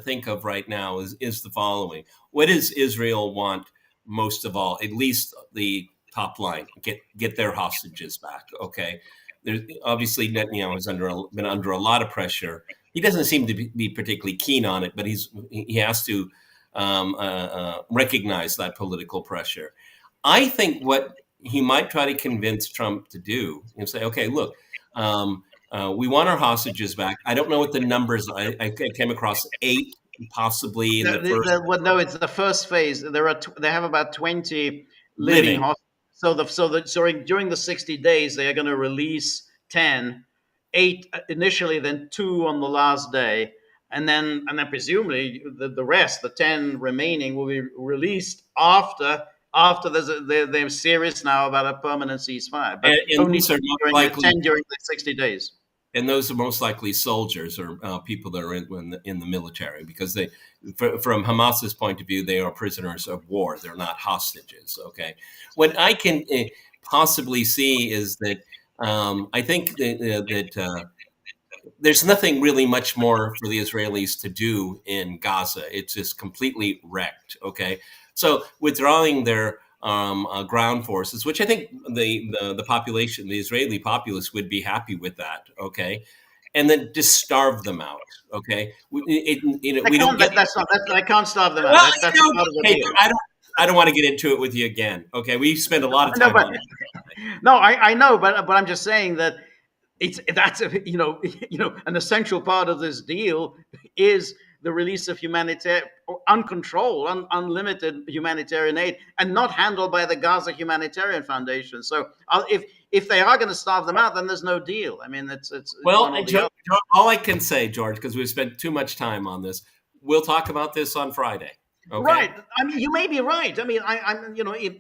think of right now is the following: what does Israel want most of all? At least the top line: get their hostages back. Okay, there's obviously Netanyahu has been under a lot of pressure. He doesn't seem to be particularly keen on it, but he has to recognize that political pressure. I think what he might try to convince Trump to do and say, okay, look, we want our hostages back. I don't know what the numbers. I came across 8 possibly in the first. Well, no, it's the first phase. They have about 20 living hostages. So during the 60 days, they are going to release 10, 8 initially, then 2 on the last day, and then presumably the rest, the 10 remaining, will be released after they're serious now about a permanent ceasefire. But and only these are not during likely, 10 during the 60 days. And those are most likely soldiers or people that are in the military, because from Hamas's point of view, they are prisoners of war. They're not hostages. Okay, what I can possibly see is that I think that there's nothing really much more for the Israelis to do in Gaza. It's just completely wrecked. Okay, so withdrawing their ground forces, which I think the population, the Israeli populace, would be happy with that. Okay, and then just starve them out. Okay, I can't starve them out. Well, That's part of the deal. I don't want to get into it with you again. Okay, we spend a lot of time on it. No, I know, but I'm just saying that that's an essential part of this deal is the release of uncontrolled, unlimited humanitarian aid, and not handled by the Gaza Humanitarian Foundation. So if they are going to starve them out, then there's no deal. I mean, it's well, all I can say, George, because we've spent too much time on this, we'll talk about this on Friday. Okay? Right. I mean, you may be right. I mean,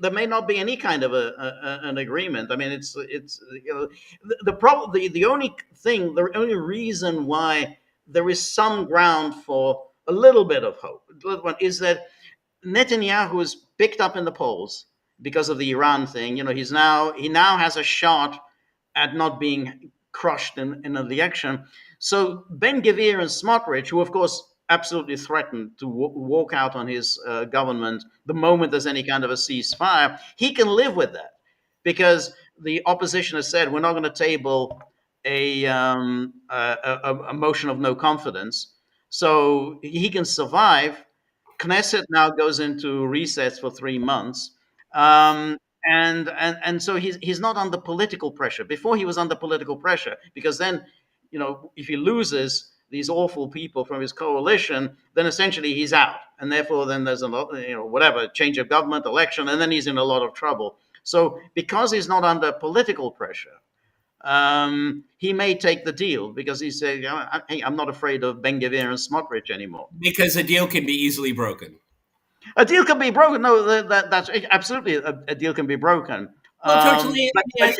there may not be any kind of an agreement. I mean, it's the problem. The only reason why there is some ground for a little bit of hope is that Netanyahu is picked up in the polls because of the Iran thing. He now has a shot at not being crushed in an election. So Ben Gvir and Smotrich, who of course absolutely threatened to walk out on his government the moment there's any kind of a ceasefire, he can live with that because the opposition has said we're not going to table a motion of no confidence, so he can survive. Knesset now goes into recess for 3 months, and so he's not under political pressure. Before he was under political pressure because then, if he loses these awful people from his coalition, then essentially he's out, and therefore then there's a lot, change of government, election, and then he's in a lot of trouble. So because he's not under political pressure, he may take the deal because he said, "Hey, I'm not afraid of Ben Gvir and Smotrich anymore." Because a deal can be easily broken. A deal can be broken. No, that's absolutely a deal can be broken. Unfortunately,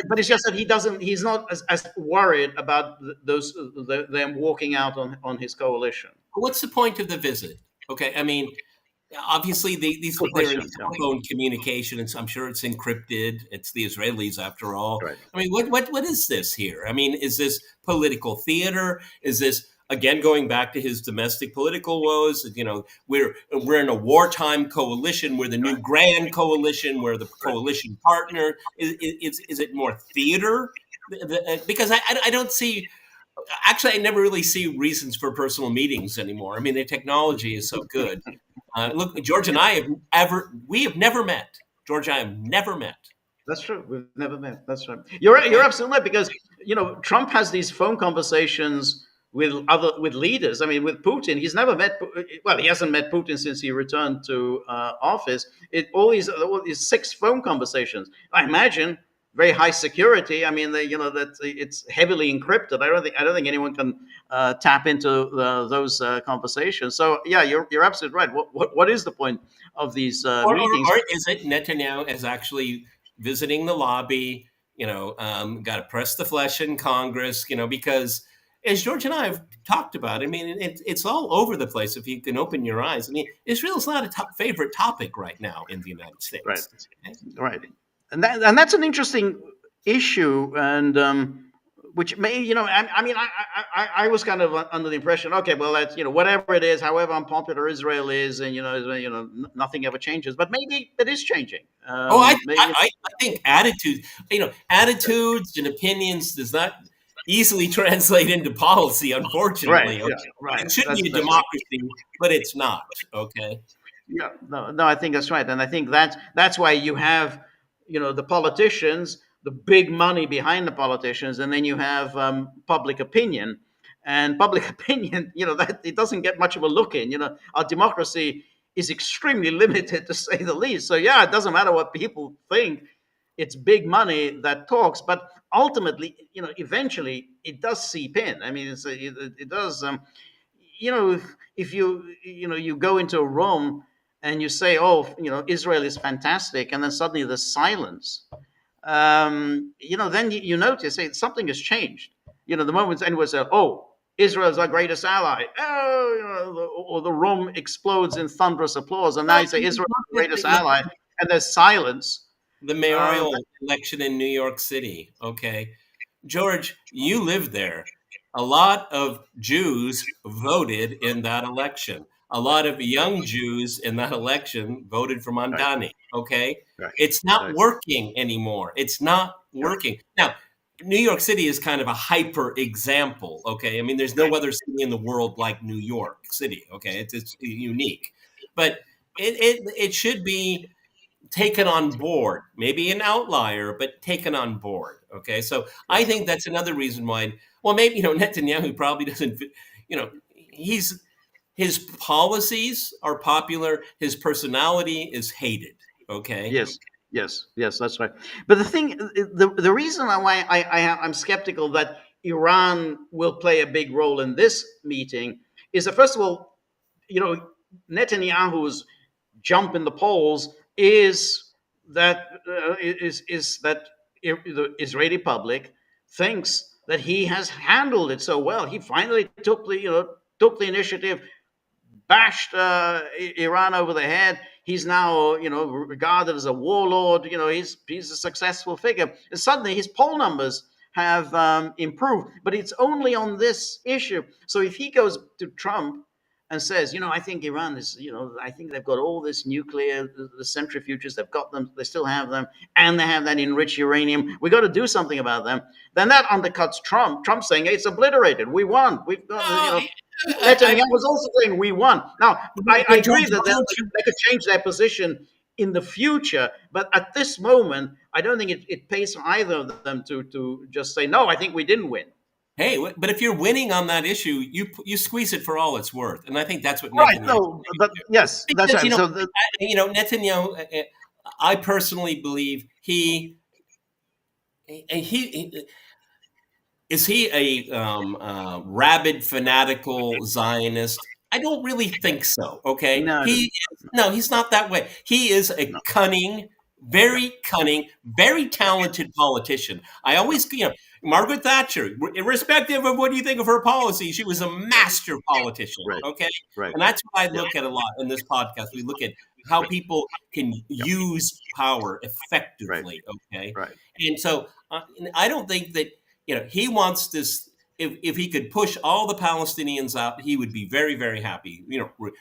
but it's just that he's not as worried about them walking out on his coalition. What's the point of the visit? Okay, I mean, obviously these are in telephone communication, and I'm sure it's encrypted. It's the Israelis, after all. Right. I mean, what is this here? I mean, is this political theater? Is this again going back to his domestic political woes? We're in a wartime coalition. We're the new grand coalition. We're the coalition partner. Is it more theater? Because I don't see. Actually, I never really see reasons for personal meetings anymore. I mean, the technology is so good. Look, George and I we have never met. George and I have never met. That's true. We've never met. That's right. You're absolutely right, because Trump has these phone conversations with leaders. I mean, with Putin, he's never met. Well, he hasn't met Putin since he returned to office. All these 6 phone conversations. I imagine very high security. I mean, that it's heavily encrypted. I don't think anyone can tap into those conversations. So yeah, you're absolutely right. What is the point of these meetings? Or is it Netanyahu is actually visiting the lobby? Got to press the flesh in Congress. Because as George and I have talked about, I mean, it's all over the place. If you can open your eyes, I mean, Israel's not a favorite topic right now in the United States. Right, right, and that's an interesting issue, and which may, I mean, I was kind of under the impression, okay, well, that's, whatever it is, however unpopular Israel is, and nothing ever changes, but maybe it is changing. I think attitudes and opinions does not easily translate into policy, unfortunately. Right, Okay? yeah, right. It should be a democracy, but it's not. Okay. Yeah, no, I think that's right, and I think that's why you have, the politicians, the big money behind the politicians, and then you have public opinion, and public opinion, that it doesn't get much of a look in. Our democracy is extremely limited, to say the least. So yeah, it doesn't matter what people think. It's big money that talks, but ultimately, eventually it does seep in. I mean, it does. If you go into a room and you say, "Oh, Israel is fantastic," and then suddenly there's silence. Then you notice, hey, something has changed. The moment anyone says, "Oh, Israel is our greatest ally," or the room explodes in thunderous applause, and now you say Israel is the greatest ally, and there's silence. The mayoral election in New York City. Okay, George, you lived there. A lot of Jews voted in that election. A lot of young Jews in that election voted for Mamdani. Okay, Right. It's not working anymore. It's not working. Now, New York City is kind of a hyper example. Okay, I mean, there's no other city in the world like New York City. Okay, it's unique, but it should be taken on board. Maybe an outlier, but taken on board. Okay, so I think that's another reason why. Well, maybe Netanyahu probably doesn't. His policies are popular. His personality is hated. Okay. Yes, that's right. But the reason why I'm skeptical that Iran will play a big role in this meeting is that, first of all, Netanyahu's jump in the polls is that the Israeli public thinks that he has handled it so well. He finally took the initiative, bashed Iran over the head. He's now, regarded as a warlord. He's a successful figure. And suddenly his poll numbers have improved, but it's only on this issue. So if he goes to Trump and says, I think Iran is, I think they've got all this nuclear, the centrifuges, they've got them, they still have them, and they have that enriched uranium. We got to do something about them. Then that undercuts Trump. Trump's saying, hey, it's obliterated. We won. We've got, Netanyahu was also saying we won. Now, I agree that they could change their position in the future, but at this moment, I don't think it pays for either of them to just say, no, I think we didn't win. Hey, but if you're winning on that issue, you squeeze it for all it's worth, and I think that's what Netanyahu. Right? No, but yes, because, that's right. Netanyahu. I personally believe he is he a rabid fanatical Zionist? I don't really think so. Okay, he's not that way. He is a cunning, very talented politician. I always, Margaret Thatcher, irrespective of what you think of her policy, she was a master politician. Right. Okay, Right. And that's what I look at a lot in this podcast. We look at how people can use power effectively. Okay, Right. And so I don't think that he wants this. If he could push all the Palestinians out, he would be very, very happy.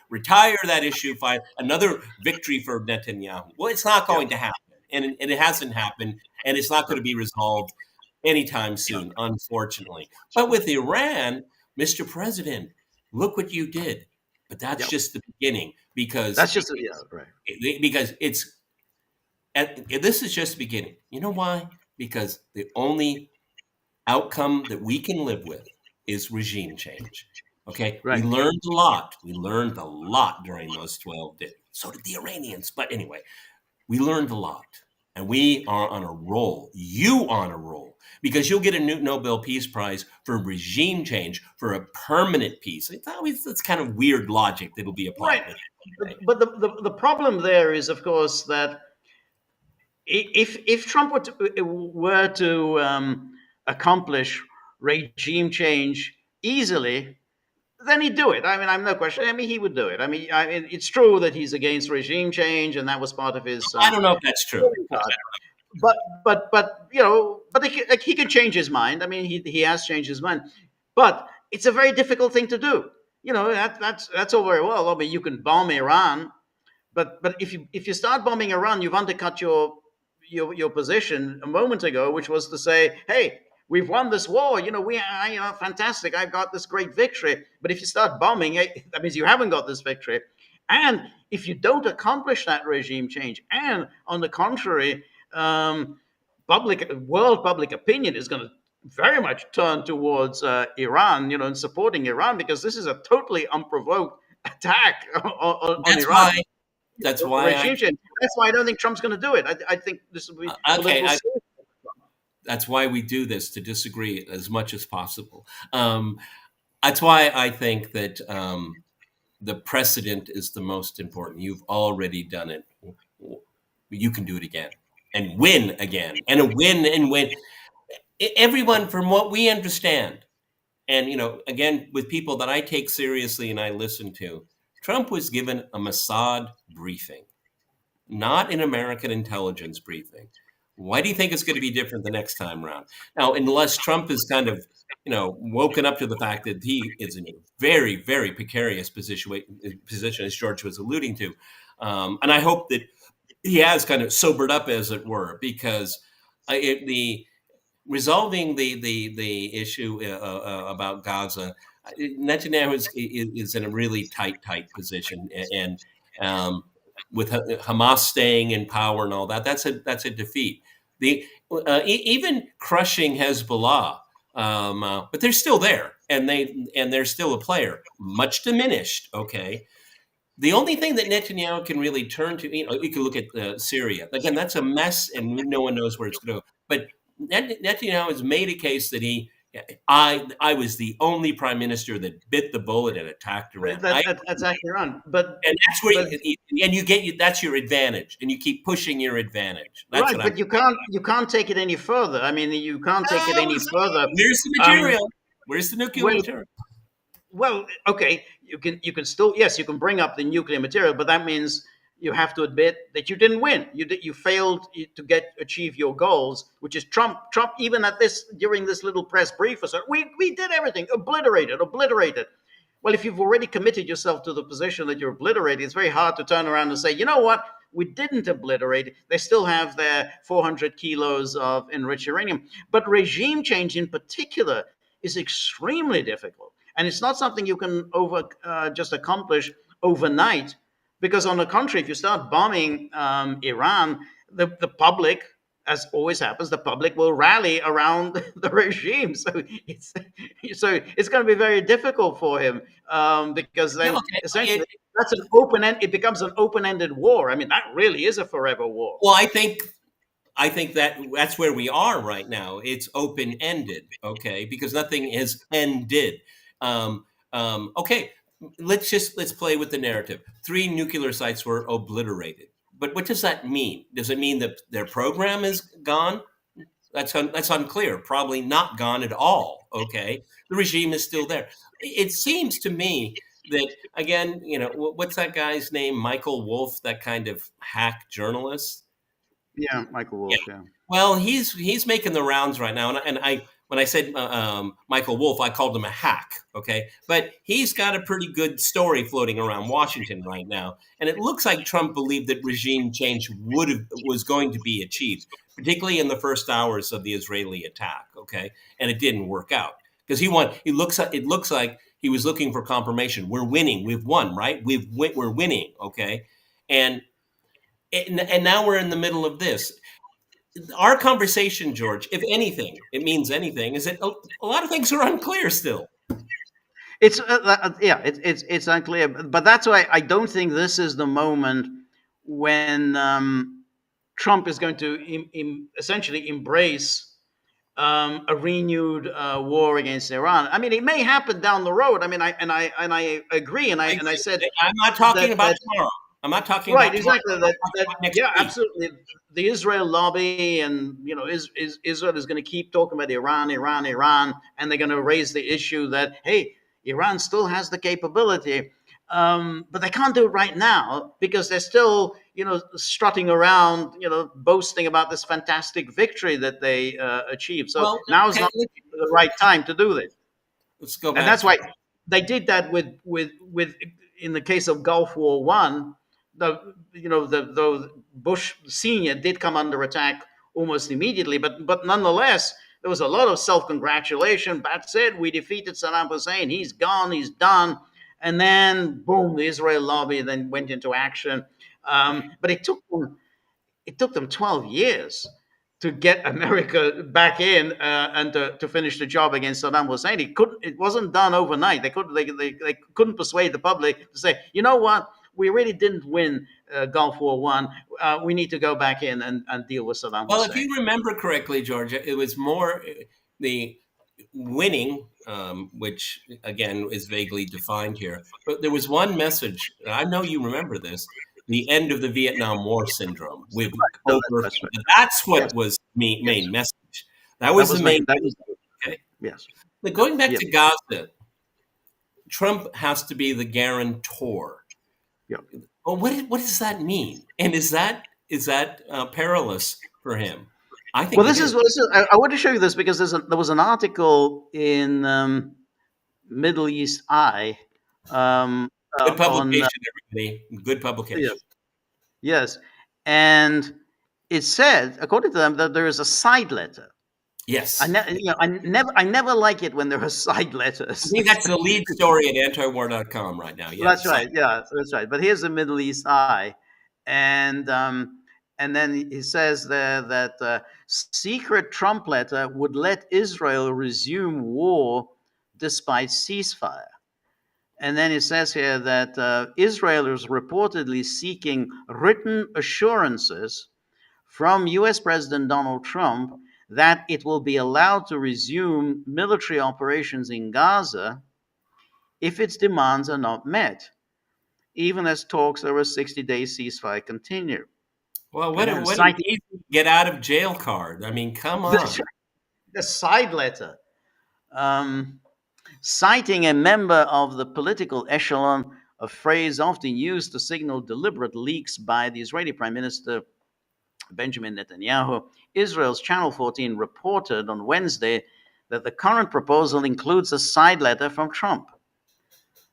Retire that issue, find another victory for Netanyahu. Well, it's not going to happen, and it hasn't happened, and it's not going to be resolved anytime soon, unfortunately. But with Iran, Mr. President, look what you did. But that's just the beginning, because That's just because this is just the beginning. You know why? Because the only outcome that we can live with is regime change. Okay, Right. We learned a lot. We learned a lot during those 12 days. So did the Iranians. But anyway, we learned a lot. And we are on a roll. You on a roll. Because you'll get a new Nobel Peace Prize for regime change, for a permanent peace. It's kind of weird logic that'll be applied. Right. But the problem there is, of course, that if Trump were to accomplish regime change easily, then he'd do it. I mean, I'm no question. I mean, he would do it. I mean, it's true that he's against regime change, and that was part of his. I don't know if that's true. But he can change his mind. I mean, he has changed his mind, but it's a very difficult thing to do. That's all very well. I mean, you can bomb Iran, but if you start bombing Iran, you've undercut your position a moment ago, which was to say, hey, we've won this war. Fantastic. I've got this great victory. But if you start bombing, that means you haven't got this victory. And if you don't accomplish that regime change, and on the contrary, world public opinion is going to very much turn towards Iran, and supporting Iran, because this is a totally unprovoked attack on Iran. That's why I don't think Trump's going to do it. I think this will be okay. That's why we do this, to disagree as much as possible. That's why I think that the precedent is the most important. You've already done it. You can do it again and win again, and a win and win. Everyone, from what we understand, and again, with people that I take seriously and I listen to, Trump was given a Mossad briefing, not an American intelligence briefing. Why do you think it's going to be different the next time around? Now, unless Trump is kind of, woken up to the fact that he is in a very, very precarious position, as George was alluding to. And I hope that he has kind of sobered up, as it were, because resolving the issue about Gaza, Netanyahu is in a really tight position, and with Hamas staying in power and all that, that's a defeat. Even crushing Hezbollah, but they're still there, and they're still a player, much diminished. Okay, the only thing that Netanyahu can really turn to, you can look at Syria again. That's a mess, and no one knows where it's going to go. But Netanyahu has made a case that I was the only prime minister that bit the bullet and attacked Iran. That's actually wrong. And that's where that's your advantage, and you keep pushing your advantage. That's right, but you can't take it any further. I mean, you can't take it any further. Where's the material? Where's the nuclear material? Well, okay, you can still, yes, you can bring up the nuclear material, but that means you have to admit that you didn't win. You failed to achieve your goals, which is Trump even during this little press brief said, we did everything, obliterated. Well, if you've already committed yourself to the position that you're obliterating, it's very hard to turn around and say, you know what, we didn't obliterate. They still have their 400 kilos of enriched uranium. But regime change in particular is extremely difficult. And it's not something you can just accomplish overnight. Because on the contrary, if you start bombing Iran, the public, as always happens, the public will rally around the regime. So it's going to be very difficult for him because then essentially that's an it becomes an open-ended war. I mean, that really is a forever war. Well, I think that's where we are right now. It's open-ended, okay, because nothing has ended. Okay. Let's play with the narrative. 3 nuclear sites were obliterated. But what does that mean? Does it mean that their program is gone? That's unclear. Probably not gone at all. Okay, the regime is still there. It seems to me that, again, what's that guy's name? Michael Wolff, that kind of hack journalist. Yeah, Michael Wolff. Yeah. Well, he's making the rounds right now, and when I said Michael Wolff, I called him a hack, okay? But he's got a pretty good story floating around Washington right now. And it looks like Trump believed that regime change was going to be achieved, particularly in the first hours of the Israeli attack, okay? And it didn't work out. Because it looks like he was looking for confirmation. We're winning. We've won, right? We're winning, okay? And now we're in the middle of this. Our conversation, George, if anything, it means anything, is that a lot of things are unclear still. It's it's unclear, but that's why I don't think this is the moment when Trump is going to essentially embrace a renewed war against Iran. I mean, it may happen down the road. I mean, I agree, and I said I'm not talking about that tomorrow. I'm not talking right, about tomorrow. exactly. I'm That talking that about next yeah, week. absolutely. The Israel lobby, and Israel is going to keep talking about Iran, Iran, Iran, and they're going to raise the issue that hey, Iran still has the capability, but they can't do it right now because they're still strutting around, boasting about this fantastic victory that they achieved. So Well, now is okay, not the right time to do this, let's go and back that's to why they did that with in the case of Gulf War One. The Bush Senior did come under attack almost immediately, but nonetheless there was a lot of self congratulation. That's it, we defeated Saddam Hussein. He's gone. He's done. And then boom, the Israel lobby then went into action. But it took them 12 years to get America back in and to finish the job against Saddam Hussein. It wasn't done overnight. They couldn't persuade the public to say, you know what, we really didn't win Gulf War One. We need to go back in and deal with Saddam Well, if Hussein. you remember correctly, Georgia, it was more the winning, which again is vaguely defined here. But there was one message. I know you remember this: the end of the Vietnam War syndrome. With No, over, that's right. that's Yes, what was main yes. message. That That was the was main. main. That was Okay. yes, But going back yes, to Gaza, Trump has to be the guarantor. yeah. Well, what does that mean? And is that perilous for him? I think Well, it is. I want to show you this because there was an article in Middle East Eye Good on publication, everybody. Good publication. yes, yes, and it said, according to them, that there is a side letter. Yes. I never like it when there are side I letters. think that's the lead story at antiwar.com right now. Yeah. That's right. Yeah, that's right. But here's the Middle East Eye, and then he says there that secret Trump letter would let Israel resume war despite ceasefire. And then it says here that Israel is reportedly seeking written assurances from US President Donald Trump that it will be allowed to resume military operations in Gaza if its demands are not met, even as talks over a 60-day ceasefire continue. Well, And what then an easy get out of jail card. I mean, come on. the side letter, citing a member of the political echelon, a phrase often used to signal deliberate leaks by the Israeli Prime Minister Benjamin Netanyahu, Israel's Channel 14 reported on Wednesday that the current proposal includes a side letter from Trump.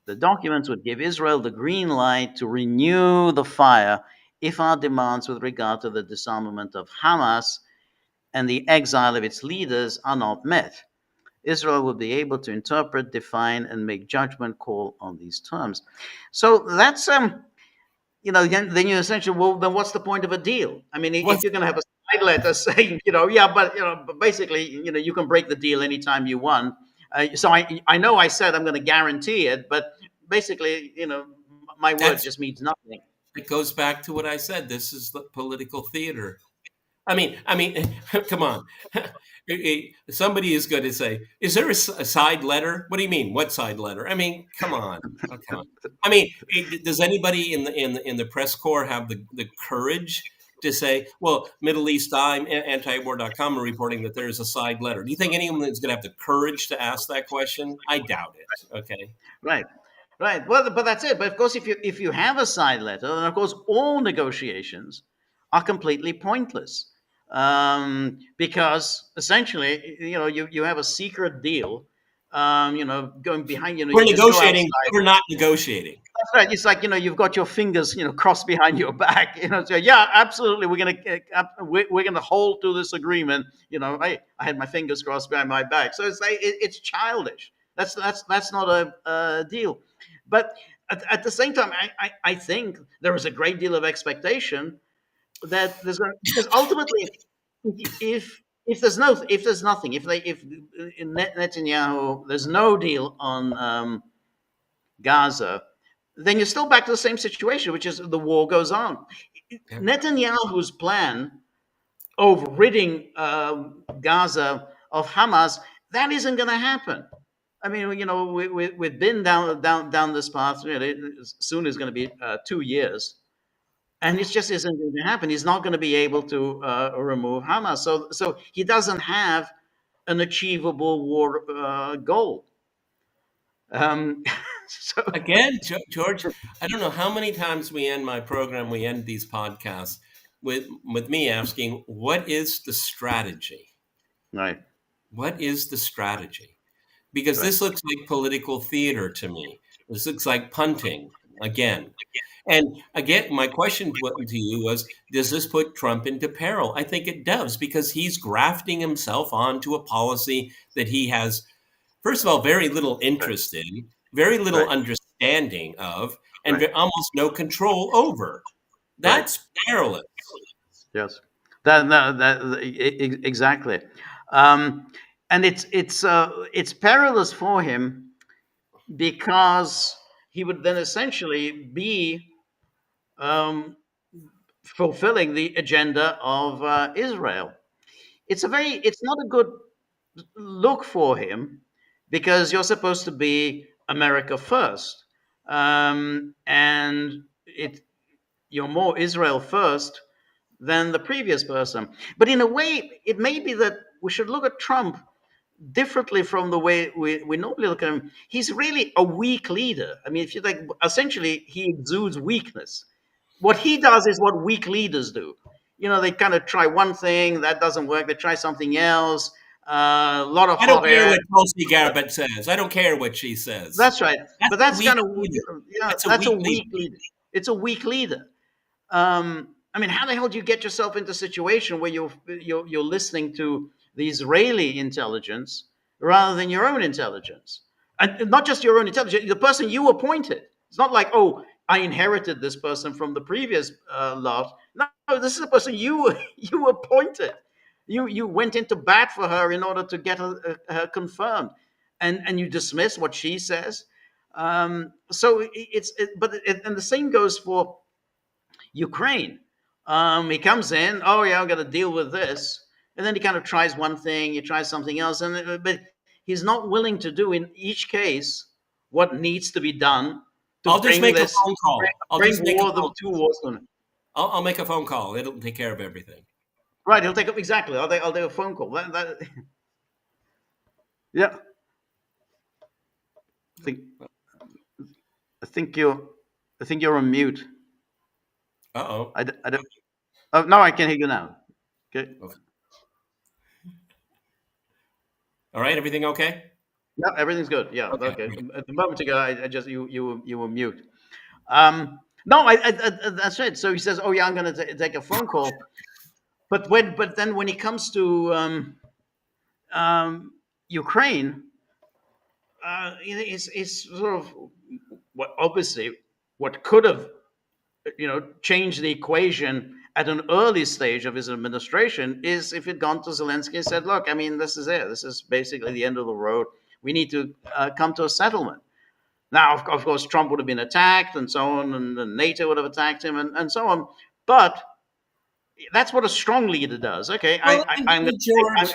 The documents would give Israel the green light to renew the fire if our demands with regard to the disarmament of Hamas and the exile of its leaders are not met. Israel will be able to interpret, define, and make judgment call on these terms. So that's then you essentially, well, then what's the point of a deal? I mean, if you're going to have a side letter saying, but basically, you can break the deal anytime you want. So I know I said I'm going to guarantee it, but basically, my word just means nothing. It goes back to what I said. This is the political theater. I mean, come on. Somebody is going to say, "Is there a side letter?" What do you mean? What side letter? I mean, come on. Okay. I mean, does anybody in the press corps have the courage to say, "Well, Middle East Eye, antiwar.com are reporting that there is a side letter"? Do you think anyone is going to have the courage to ask that question? I doubt it. Okay. Right. Right. Well, but that's it. But of course, if you have a side letter, then of course all negotiations are completely pointless, because essentially, you have a secret deal, going behind. We're negotiating. We're not negotiating. That's right. It's like you've got your fingers crossed behind your back. So yeah, absolutely, we're gonna hold to this agreement. I had my fingers crossed behind my back. So it's like it's childish. That's not a deal. But at the same time, I think there is a great deal of expectation that because ultimately, if there's nothing, if Netanyahu, there's no deal on Gaza, then you're still back to the same situation, which is the war goes on. Netanyahu's plan of ridding Gaza of Hamas, that isn't going to happen. I mean, we've been down this path. Soon is going to be 2 years, and it just isn't going to happen. He's not going to be able to remove Hamas. So he doesn't have an achievable war goal. So Again, George, I don't know how many times we end these podcasts with me asking, what is the strategy? right, What is the strategy? Because right, this looks like political theater to me. This looks like punting again. And again, my question to you was, does this put Trump into peril? I think it does, because he's grafting himself onto a policy that he has, first of all, very little interest in, very little right, understanding of, and right, almost no control over. right. That's perilous. Yes, exactly. Um, and it's perilous for him because he would then essentially be um, fulfilling the agenda of Israel. It's not a good look for him because you're supposed to be America first, and you're more Israel first than the previous person. But in a way, it may be that we should look at Trump differently from the way we normally look at him. He's really a weak leader. I mean, if you like, essentially, he exudes weakness. What he does is what weak leaders do. They kind of try one thing, that doesn't work. They try something else. A lot of I don't hot care air. what Tulsi Gabbard says. I don't care what she says. That's right. That's But a that's weak kind of, leader. yeah, That's a that's a weak leader. weak leader. It's a weak leader. I mean, how the hell do you get yourself into a situation where you're listening to the Israeli intelligence rather than your own intelligence, and not just your own intelligence, the person you appointed? It's not like, oh, I inherited this person from the previous lot. No, this is a person you you appointed. You went into bat for her in order to get her confirmed, and you dismiss what she says. And the same goes for Ukraine. He comes in, oh yeah, I'm going to deal with this, and then he kind of tries one thing, he tries something else, but he's not willing to do in each case what needs to be done to I'll just bring make a this phone call. I'll bring just make a war the phone. two wars to an. I'll make a phone call. It'll take care of everything. Right, he'll take up exactly. I'll do a phone call. Yeah, I think I think you're on mute. Uh-oh. I don't. Oh no, I can hear you now. Okay. Okay. All right, everything okay? Yeah, everything's good. Yeah. Okay. Okay. A moment ago, I just you were mute. No, that's right. So he says, "Oh yeah, I'm going to take a phone call." But then when it comes to Ukraine, it's sort of what could have changed the equation at an early stage of his administration is if he'd gone to Zelensky and said, "Look, I mean, this is it. This is basically the end of the road. We need to come to a settlement." Now, of course, Trump would have been attacked and so on, and NATO would have attacked him and so on. But that's what a strong leader does. Okay, Well, George,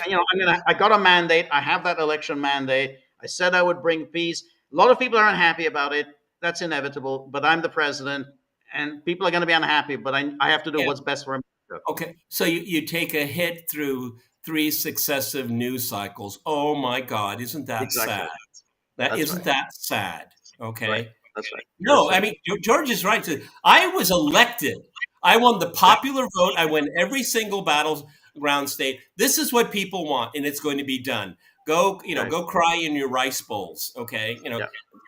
I got a mandate. I have that election mandate. I said I would bring peace. A lot of people are unhappy about it. That's inevitable. But I'm the president, and people are going to be unhappy. But I have to do yeah. what's best for America. Okay, so you take a hit through 3 successive news cycles. Oh my God, isn't that Exactly. sad? That's Isn't right. that sad? Okay. Right. That's right. No, That's I mean, George is right. I was elected. I won the popular vote. I won every single battleground state. This is what people want, and it's going to be done. Go, Right. go cry in your rice bowls. Okay, Yeah.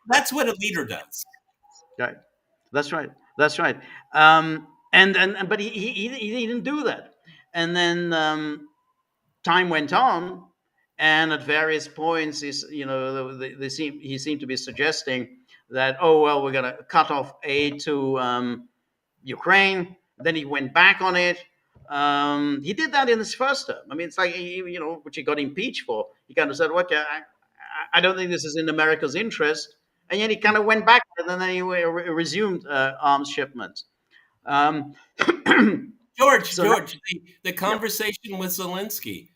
that's what a leader does. Right. That's right. That's right. But he didn't do that. And then time went on, and at various points, he seemed to be suggesting that, oh well, we're going to cut off aid to Ukraine. Then he went back on it. He did that in his first term. I mean, it's like which he got impeached for. He kind of said, "Okay, I don't think this is in America's interest," and yet he kind of went back, and then he resumed arms shipments. Um, George, so that, the yeah, conversation with Zelensky.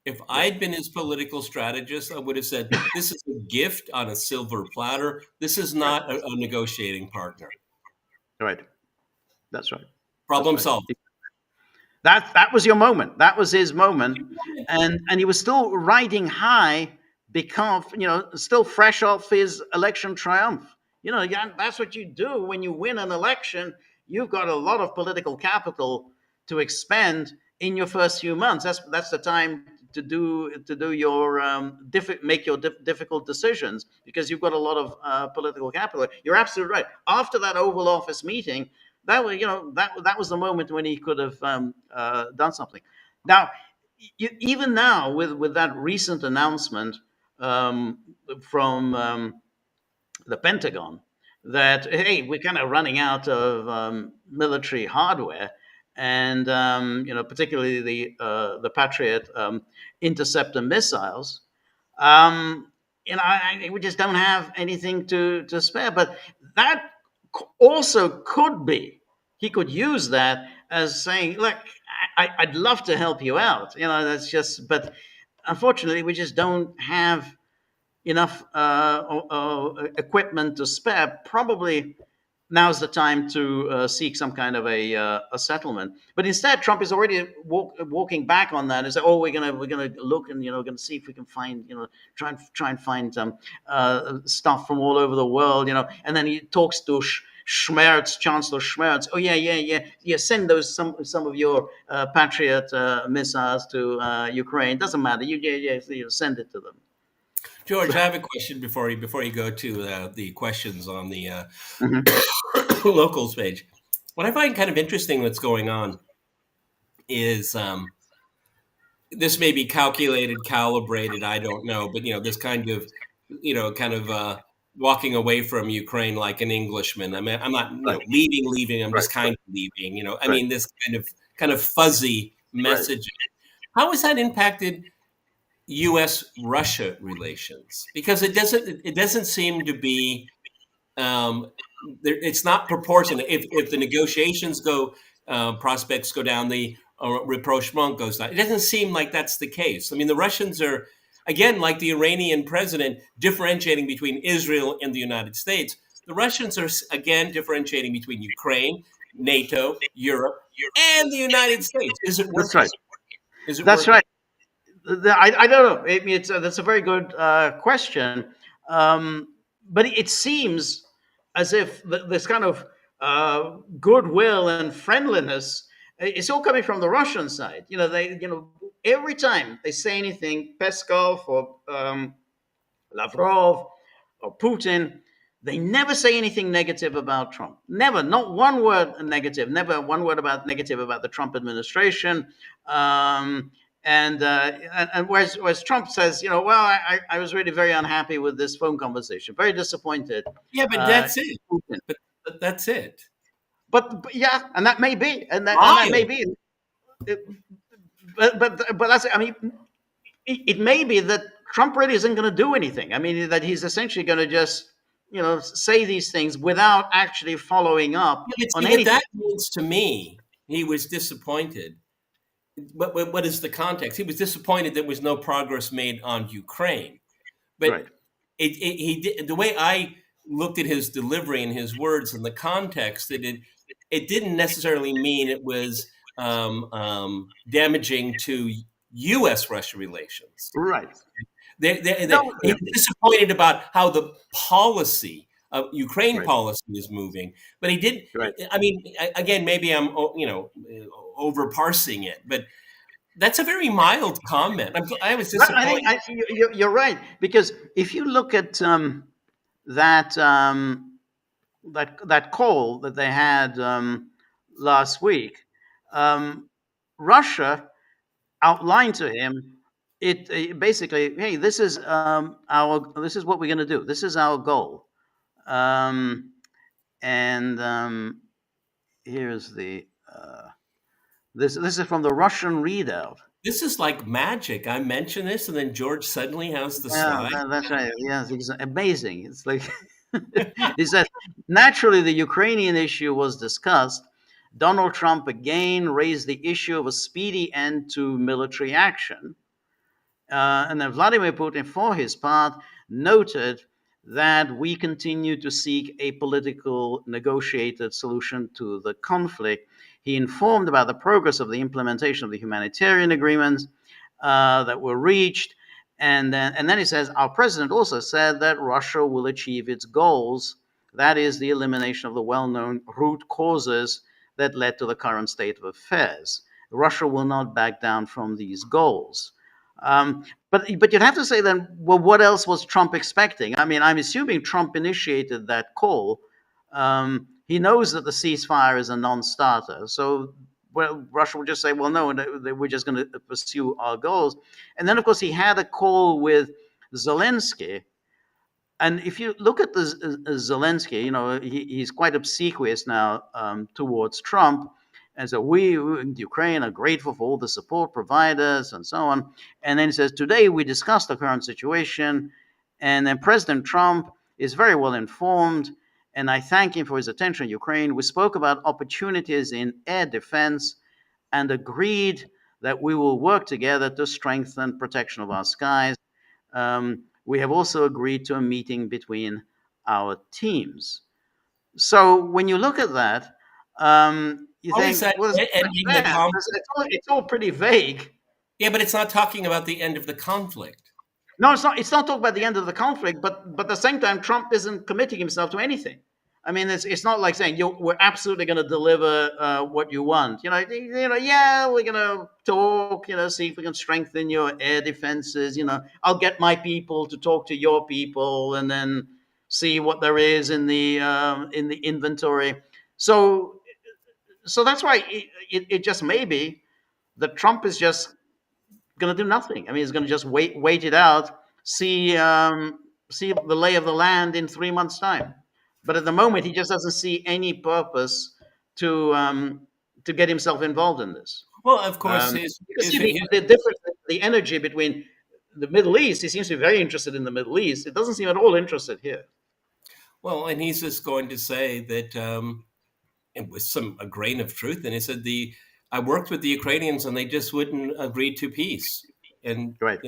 If yeah, I'd been his political strategist, I would have said, "This is a gift on a silver platter. This is right, not a negotiating partner." right. That's right. That's Problem right. solved. That was your moment. That was his moment, and he was still riding high because still fresh off his election triumph. Yeah, that's what you do when you win an election. You've got a lot of political capital to expend in your first few months. That's the time to do your make your difficult decisions because you've got a lot of political capital. You're absolutely right. After that Oval Office meeting, that was the moment when he could have done something. Now, even now with that recent announcement um, from the Pentagon that hey, we're kind of running out of military hardware, and particularly the Patriot interceptor missiles. Um, we just don't have anything to spare. But that also could be he could use that as saying, look, I'd love to help you out. That's just, but unfortunately, we just don't have enough equipment to spare. Probably now's the time to seek some kind of a settlement. But instead, Trump is already walking back on that and say, "Oh, we're gonna look and gonna see if we can find try and find stuff from all over the world." And then he talks to Schmerz, Chancellor Schmerz. Oh yeah. Send those some of your Patriot missiles to Ukraine. Doesn't matter. Send it to them. George, I have a question before you go to the questions on the Mhm. locals page. What I find kind of interesting that's going on is this may be calculated, calibrated, I don't know, but this kind of walking away from Ukraine like an Englishman. I mean, I'm not Right, leaving. I'm right, just kind of leaving. I right, mean, this kind of fuzzy right. message. How has that impacted U.S. Russia relations? Because it doesn't seem to be it's not proportionate. If the negotiations prospects go down, the rapprochement goes down. It doesn't seem like that's the case. I mean, the Russians are, again, like the Iranian president, differentiating between Israel and the United States. The Russians are, again, differentiating between Ukraine, NATO, Europe, and the United States. Is it That's working? right. Is it That's working? right. I don't know. That's a very good question. But it seems as if this kind of goodwill and friendliness is all coming from the Russian side. Every time they say anything, Peskov or Lavrov or Putin, they never say anything negative about Trump. Never, not one word negative. Never one word about negative about the Trump administration. Um, and whereas Trump says, well, I was really very unhappy with this phone conversation, very disappointed. Yeah, but Uh, that's it. Putin. But that's it. But yeah, and that may be, and that may Mild. be. But that's, I mean, it may be that Trump really isn't going to do anything. I mean, that he's essentially going to just, say these things without actually following up Yeah, but on see, what anything. that means to me, he was disappointed. What is the context? He was disappointed there was no progress made on Ukraine. But Right. he did, the way I looked at his delivery and his words and the context, it didn't necessarily mean it was damaging to U.S. Russia relations. Right. He No. was disappointed about how the policy of Ukraine Right. policy is moving, but he didn't. Right. I mean, again, maybe I'm over parsing it, but that's a very mild comment. I was But I think disappointed. you're right, because if you look at that that call that they had last week, Russia outlined to him it basically, hey, this is this is what we're going to do. This is our goal, um, and here's the this is from the Russian readout. This is like magic. I mention this, and then George suddenly has the Yeah, slide. that's right. Yes, it's amazing. It's like he said. Naturally, the Ukrainian issue was discussed. Donald Trump again raised the issue of a speedy end to military action. And then Vladimir Putin, for his part, noted that we continue to seek a political negotiated solution to the conflict. He informed about the progress of the implementation of the humanitarian agreements that were reached. And then he says, our president also said that Russia will achieve its goals. That is the elimination of the well-known root causes that led to the current state of affairs. Russia will not back down from these goals. But you'd have to say then, well, what else was Trump expecting? I mean, I'm assuming Trump initiated that call. He knows that the ceasefire is a non-starter. So, well, Russia would just say, well, no, we're just going to pursue our goals. And then, of course, he had a call with Zelensky. And if you look at the Zelensky, you know, he's quite obsequious now towards Trump. And so we in Ukraine are grateful for all the support providers and so on. And then he says, today we discussed the current situation. And then President Trump is very well informed. And I thank him for his attention in Ukraine. We spoke about opportunities in air defense and agreed that we will work together to strengthen protection of our skies. We have also agreed to a meeting between our teams. So when you look at that, you think, well, it's all pretty vague. Yeah, but it's not talking about the end of the conflict. No, it's not. It's not talking about the end of the conflict, but at the same time, Trump isn't committing himself to anything. I mean, it's not like saying we're absolutely going to deliver what you want. Yeah, we're going to talk. See if we can strengthen your air defenses. I'll get my people to talk to your people, and then see what there is in the inventory. So that's why it just may be that Trump is just going to do nothing. I mean, he's going to just wait it out, see the lay of the land in 3 months' time. But at the moment, he just doesn't see any purpose to get himself involved in this. Well, of course, the energy between the Middle East. He seems to be very interested in the Middle East. It doesn't seem at all interested here. Well, and he's just going to say that, and with a grain of truth, and he said I worked with the Ukrainians and they just wouldn't agree to peace. And right.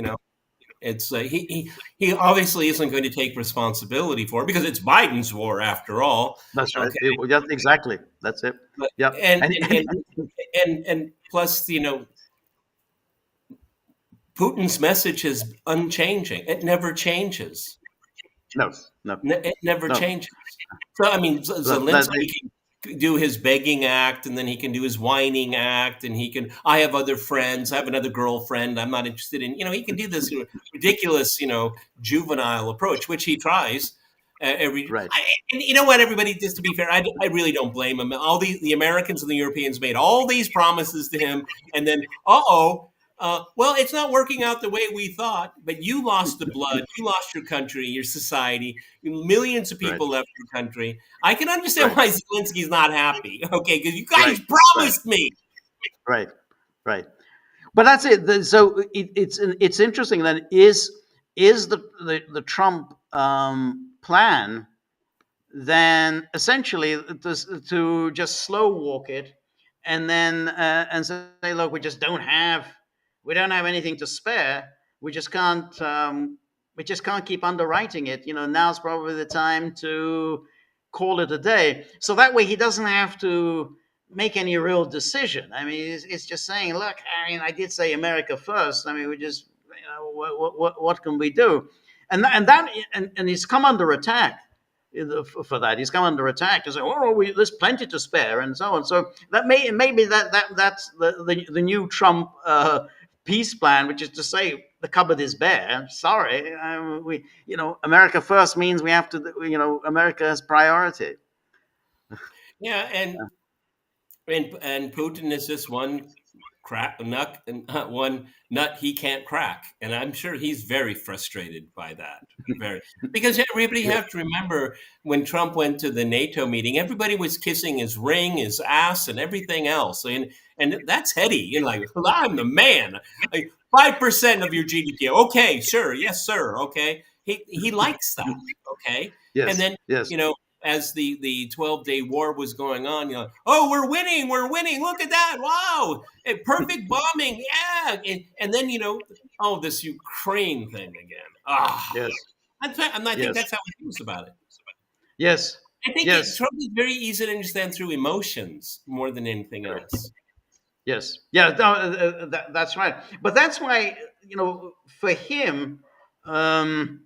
It's he obviously isn't going to take responsibility for it because it's Biden's war after all. That's right. Okay. Exactly. That's it. Yeah. And plus, Putin's message is unchanging. It never changes. No. It never changes. So I mean, Zelensky can do his begging act, and then he can do his whining act, and I have other friends, I have another girlfriend, I'm not interested in, he can do this ridiculous, juvenile approach, which he tries right. And you know what, everybody, just to be fair, I really don't blame him. All the Americans and the Europeans made all these promises to him, and then, well, it's not working out the way we thought, but you lost the blood, you lost your country, your society, millions of people left your country. I can understand why Zelensky's not happy, okay, because you guys promised me. Right. But that's it. So it's interesting that is the Trump plan then essentially to just slow walk it and then and say, look, we don't have anything to spare. We just can't keep underwriting it. Now's probably the time to call it a day. So that way he doesn't have to make any real decision. I mean, it's just saying, look, I mean, I did say America first. I mean, we just, what can we do? And he's come under attack for that. He's come under attack to say, there's plenty to spare and so on. So that maybe that's the new Trump peace plan, which is to say the cupboard is bare. Sorry, America first means we have to, America has priority. Yeah, and Putin is just one nut he can't crack, and I'm sure he's very frustrated by that. Because everybody have to remember when Trump went to the NATO meeting, everybody was kissing his ring, his ass, and everything else, and that's heady. You're like, well, I'm the man. 5% of your GDP. Okay, sure, yes, sir. Okay, he likes that. Okay, yes, and then yes. as the 12-day war was going on, oh, we're winning, look at that, wow, perfect bombing, yeah, and then oh, this Ukraine thing again. Yes. And I think Yes. that's how he feels about it. Yes. I think Yes. Trump is very easy to understand through emotions more than anything Right. else. Yes. Yeah. No, that's right. But that's why for him, um,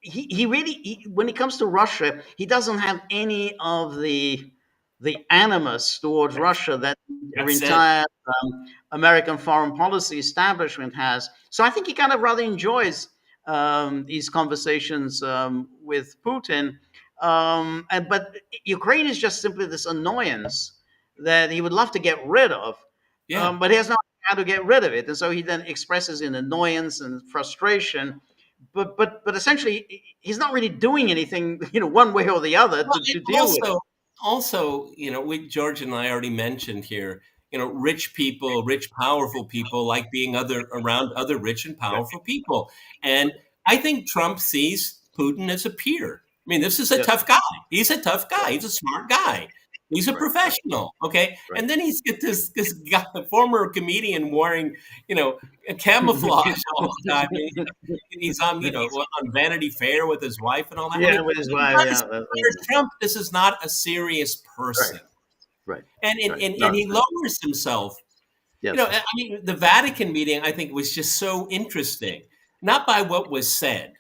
he really when it comes to Russia, he doesn't have any of the animus towards Russia that the That's it. entire American foreign policy establishment has. So I think he kind of rather enjoys these conversations with Putin. But Ukraine is just simply this annoyance that he would love to get rid of, Yeah. but he has no idea how to get rid of it, and so he then expresses in annoyance and frustration. But essentially, he's not really doing anything, one way or the other Well, to and deal with it. also, we George and I already mentioned here, rich people, rich, powerful people like being around other rich and Right. powerful people. And I think Trump sees Putin as a peer. I mean, this is a Yes. tough guy. He's a tough guy. Right. He's a smart guy. He's a Right. professional. Okay. Right. And then he's got this guy, former comedian wearing, a camouflage all the time. He's on, on Vanity Fair with his wife and all that. I Yeah, mean, with his he's wife. not Yeah. whereas Trump, this is not a serious person. Right. And Right. No. he lowers himself. Yes. I mean, the Vatican meeting, I think, was just so interesting. Not by what was said.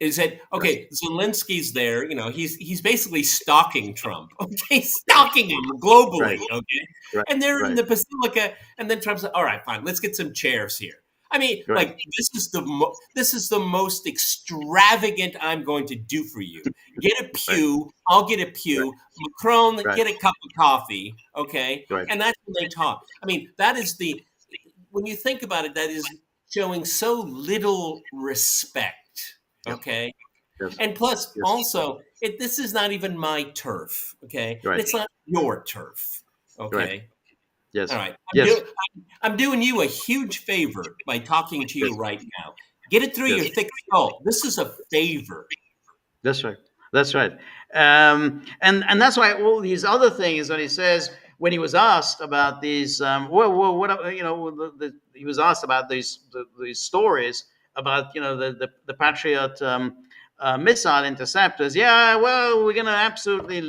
Is that okay? Zelensky's there. He's basically stalking Trump. Okay, stalking him globally. Right. Okay, Right. and they're in Right. the Basilica, and then Trump's like, "All right, fine, let's get some chairs here." I mean, Right. like this is the most extravagant I'm going to do for you. Get a pew. I'll get a pew. Macron, Right. get a cup of coffee. Okay, Right. and that's when they talk. I mean, that is when you think about it, that is showing so little respect. Yep. Okay. Yes. And plus, Yes. also, this is not even my turf. Okay. Right. It's not your turf. Okay. Right. Yes. All right. Yes. I'm doing you a huge favor by talking to you Yes. right now. Get it through Yes. your thick skull. This is a favor. That's right. That's right. And that's why all these other things that he says when he was asked about these, he was asked about these stories about the Patriot missile interceptors. Yeah, well, we're going to absolutely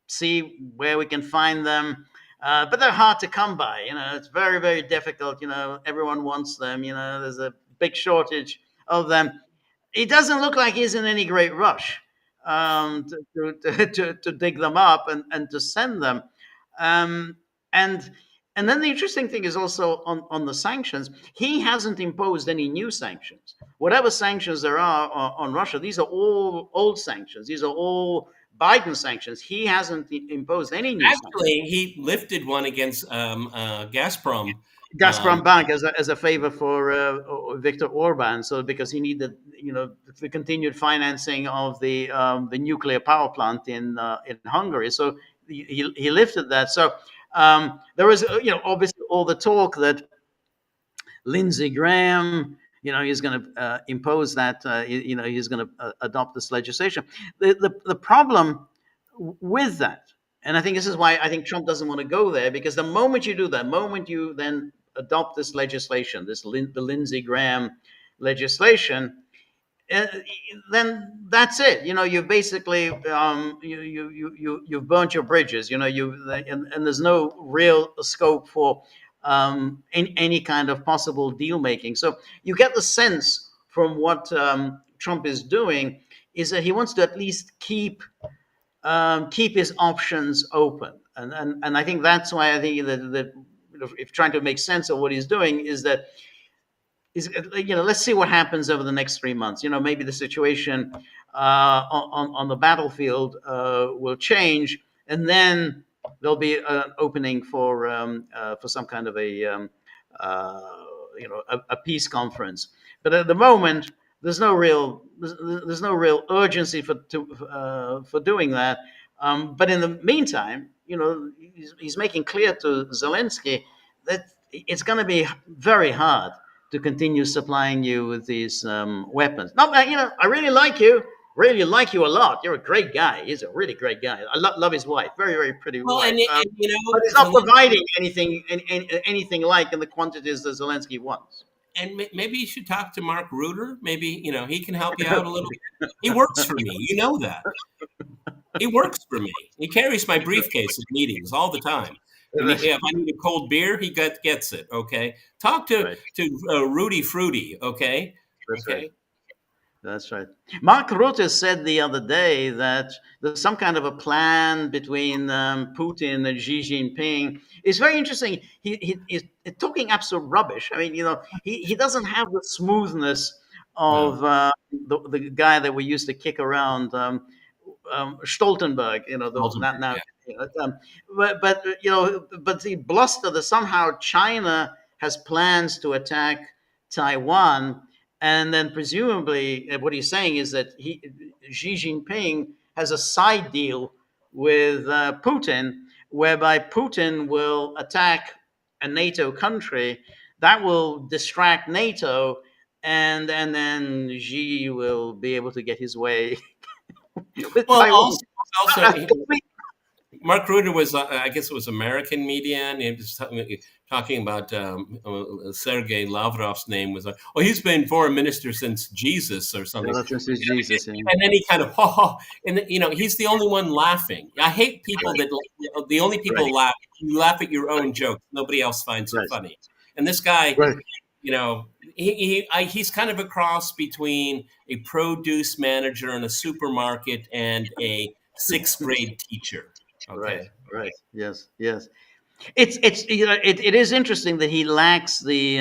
see where we can find them. But they're hard to come by. It's very, very difficult. Everyone wants them. There's a big shortage of them. It doesn't look like he's in any great rush to dig them up and to send them. And then the interesting thing is also on the sanctions. He hasn't imposed any new sanctions. Whatever sanctions there are on Russia, these are all old sanctions. These are all Biden sanctions. He hasn't imposed any new sanctions. Actually, he lifted one against Gazprom. Gazprom Bank as a favor for Viktor Orban, so because he needed the continued financing of the nuclear power plant in Hungary, so he lifted that. So there was obviously all the talk that Lindsey Graham he's going to impose that he's going to adopt this legislation. The problem with that, and I think this is why I think Trump doesn't want to go there, because the moment you do that, moment you then adopt this legislation, the Lindsey Graham legislation, then that's it. You've basically you've burnt your bridges. And there's no real scope for any kind of possible deal making. So you get the sense from what Trump is doing is that he wants to at least keep his options open, and I think that's why I think that if trying to make sense of what he's doing is that let's see what happens over the next 3 months. Maybe the situation on the battlefield will change, and then there'll be an opening for some kind of a peace conference. But at the moment, there's no real urgency for doing that. But in the meantime, he's making clear to Zelensky that it's going to be very hard to continue supplying you with these weapons. No, I really like you. really like you a lot. You're a great guy. He's a really great guy. I love his wife. Very, very pretty Well, wife. and you But know, he's not providing anything like in the quantities that Zelensky wants. and maybe you should talk to Mark Rutter. Maybe, you know, he can help you out a little. He works for me. You know that. He works for me. He carries my briefcase at meetings all the time. If I need a cold beer, he gets it. Okay. Talk to Right. Rudy Fruity. Okay. That's Okay. right. That's right. Mark Rutte said the other day that there's some kind of a plan between Putin and Xi Jinping. It's very interesting. He's talking absolute rubbish. I mean, he doesn't have the smoothness No. of the guy that we used to kick around, Stoltenberg. Stoltenberg, Now. yeah. But the bluster that somehow China has plans to attack Taiwan. And then presumably what he's saying is that Xi Jinping has a side deal with Putin, whereby Putin will attack a NATO country. That will distract NATO, and then Xi will be able to get his way with Well, Taiwan. also Mark Rutter was, I guess it was American media, and he was talking about Sergei Lavrov's name was, he's been foreign minister since Jesus or something. Jesus. And then he kind of, and he's the only one laughing. I hate people that, the only people laugh, you laugh at your own jokes. Nobody else finds it funny. And this guy, he's kind of a cross between a produce manager in a supermarket and a sixth grade teacher. Okay. Right. Yes. It is interesting that he lacks the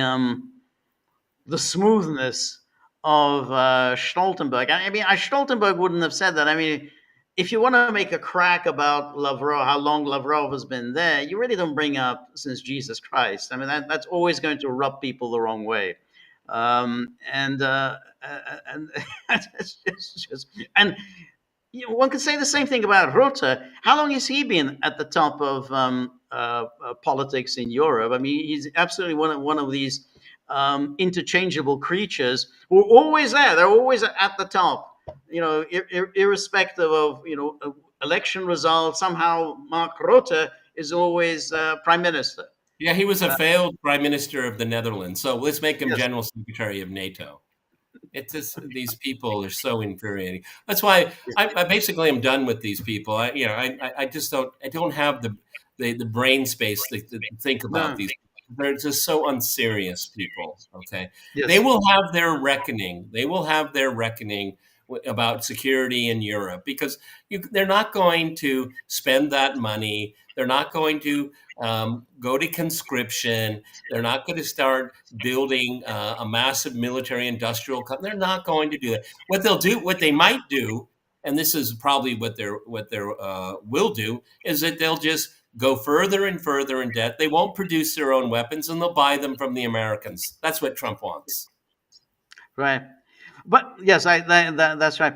smoothness of Stoltenberg. I mean, Stoltenberg wouldn't have said that. I mean, if you want to make a crack about Lavrov, how long Lavrov has been there, you really don't bring up since Jesus Christ. I mean, that's always going to rub people the wrong way. And one could say the same thing about Rutte. How long has he been at the top of politics in Europe? I mean, he's absolutely one of these interchangeable creatures who are always there. They're always at the top. Irrespective of election results. Somehow, Mark Rutte is always prime minister. Yeah, he was a failed prime minister of the Netherlands. So let's make him general secretary of NATO. It's just, these people are so infuriating. That's why I basically am done with these people. I just don't have the brain space to think about these. They're just so unserious people. Okay, They will have their reckoning. They will have their reckoning about security in Europe, because they're not going to spend that money. They're not going to go to conscription. They're not going to start building a massive military industrial company. They're not going to do that. What they might do, and this is probably what they will do, is that they'll just go further and further in debt. They won't produce their own weapons, and they'll buy them from the Americans. That's what Trump wants. Right. But yes, that's right.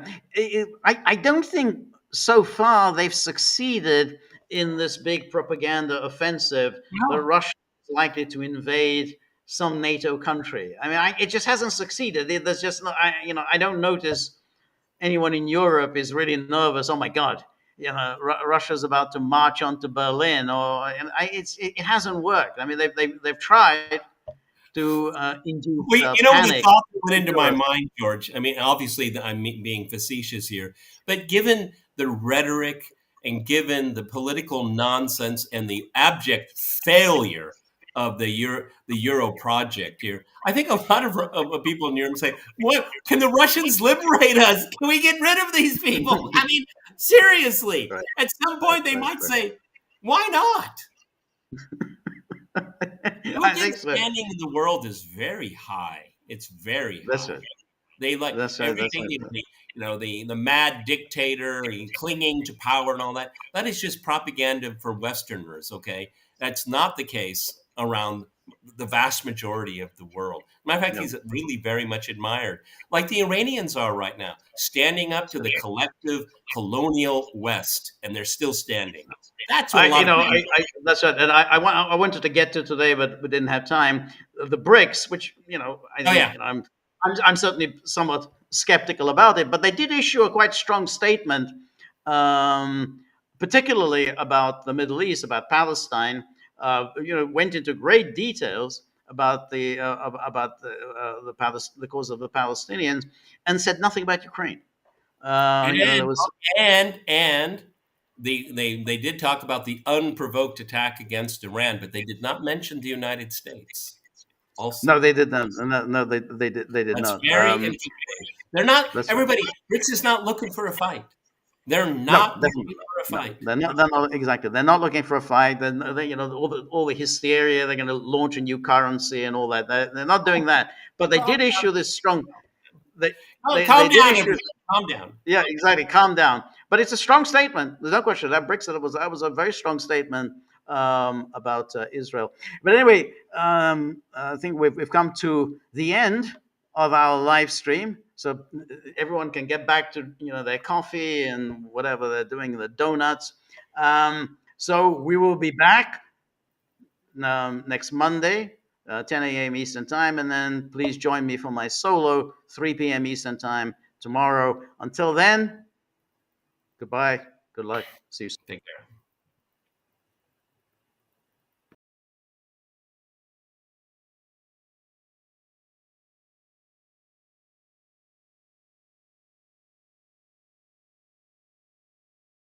I don't think so far they've succeeded in this big propaganda offensive that Russia is likely to invade some NATO country. I mean, it just hasn't succeeded. There's just no, I don't notice anyone in Europe is really nervous. Oh my God, Russia's about to march onto Berlin, it hasn't worked. I mean, they've tried to induce panic. The thought that went into my mind, George. I mean, obviously, I'm being facetious here, but given the rhetoric and given the political nonsense and the abject failure of the Euro project here, I think a lot of people in Europe say, "What? Can the Russians liberate us? Can we get rid of these people?" I mean, seriously. Right. At some point, they might say, "Why not?" Putin's standing in the world is very high. It's very high. That's right. They like everything. The mad dictator and clinging to power and all that. That is just propaganda for Westerners. Okay, that's not the case around the vast majority of the world. Matter of fact, he's really very much admired, like the Iranians are right now, standing up to the collective colonial West, and they're still standing. That's what that's right. And I wanted to get to today, but we didn't have time. The BRICS, which I'm certainly somewhat skeptical about it. But they did issue a quite strong statement, particularly about the Middle East, about Palestine. Went into great details about the cause of the Palestinians, and said nothing about Ukraine. There was And they did talk about the unprovoked attack against Iran, but they did not mention the United States. Also, no, they did not. No, they did. They did that's not. very interesting. They're not. That's Everybody, BRICS is not looking for a fight. They're No, not looking definitely for a not. fight. No, they're not exactly. They're not looking for a fight. All the hysteria. They're going to launch a new currency and all that. They're not doing that. But they did issue this strong. They Calm did down, issue. everybody. Calm down. Yeah, exactly. Calm down. But it's a strong statement. There's no question. That was a very strong statement about Israel. But anyway, I think we've come to the end of our live stream, so everyone can get back to their coffee and whatever they're doing, the donuts. So we will be back next Monday, 10 a.m. Eastern time, and then please join me for my solo 3 p.m. Eastern time tomorrow. Until then, goodbye. Good luck. See you soon. Take care.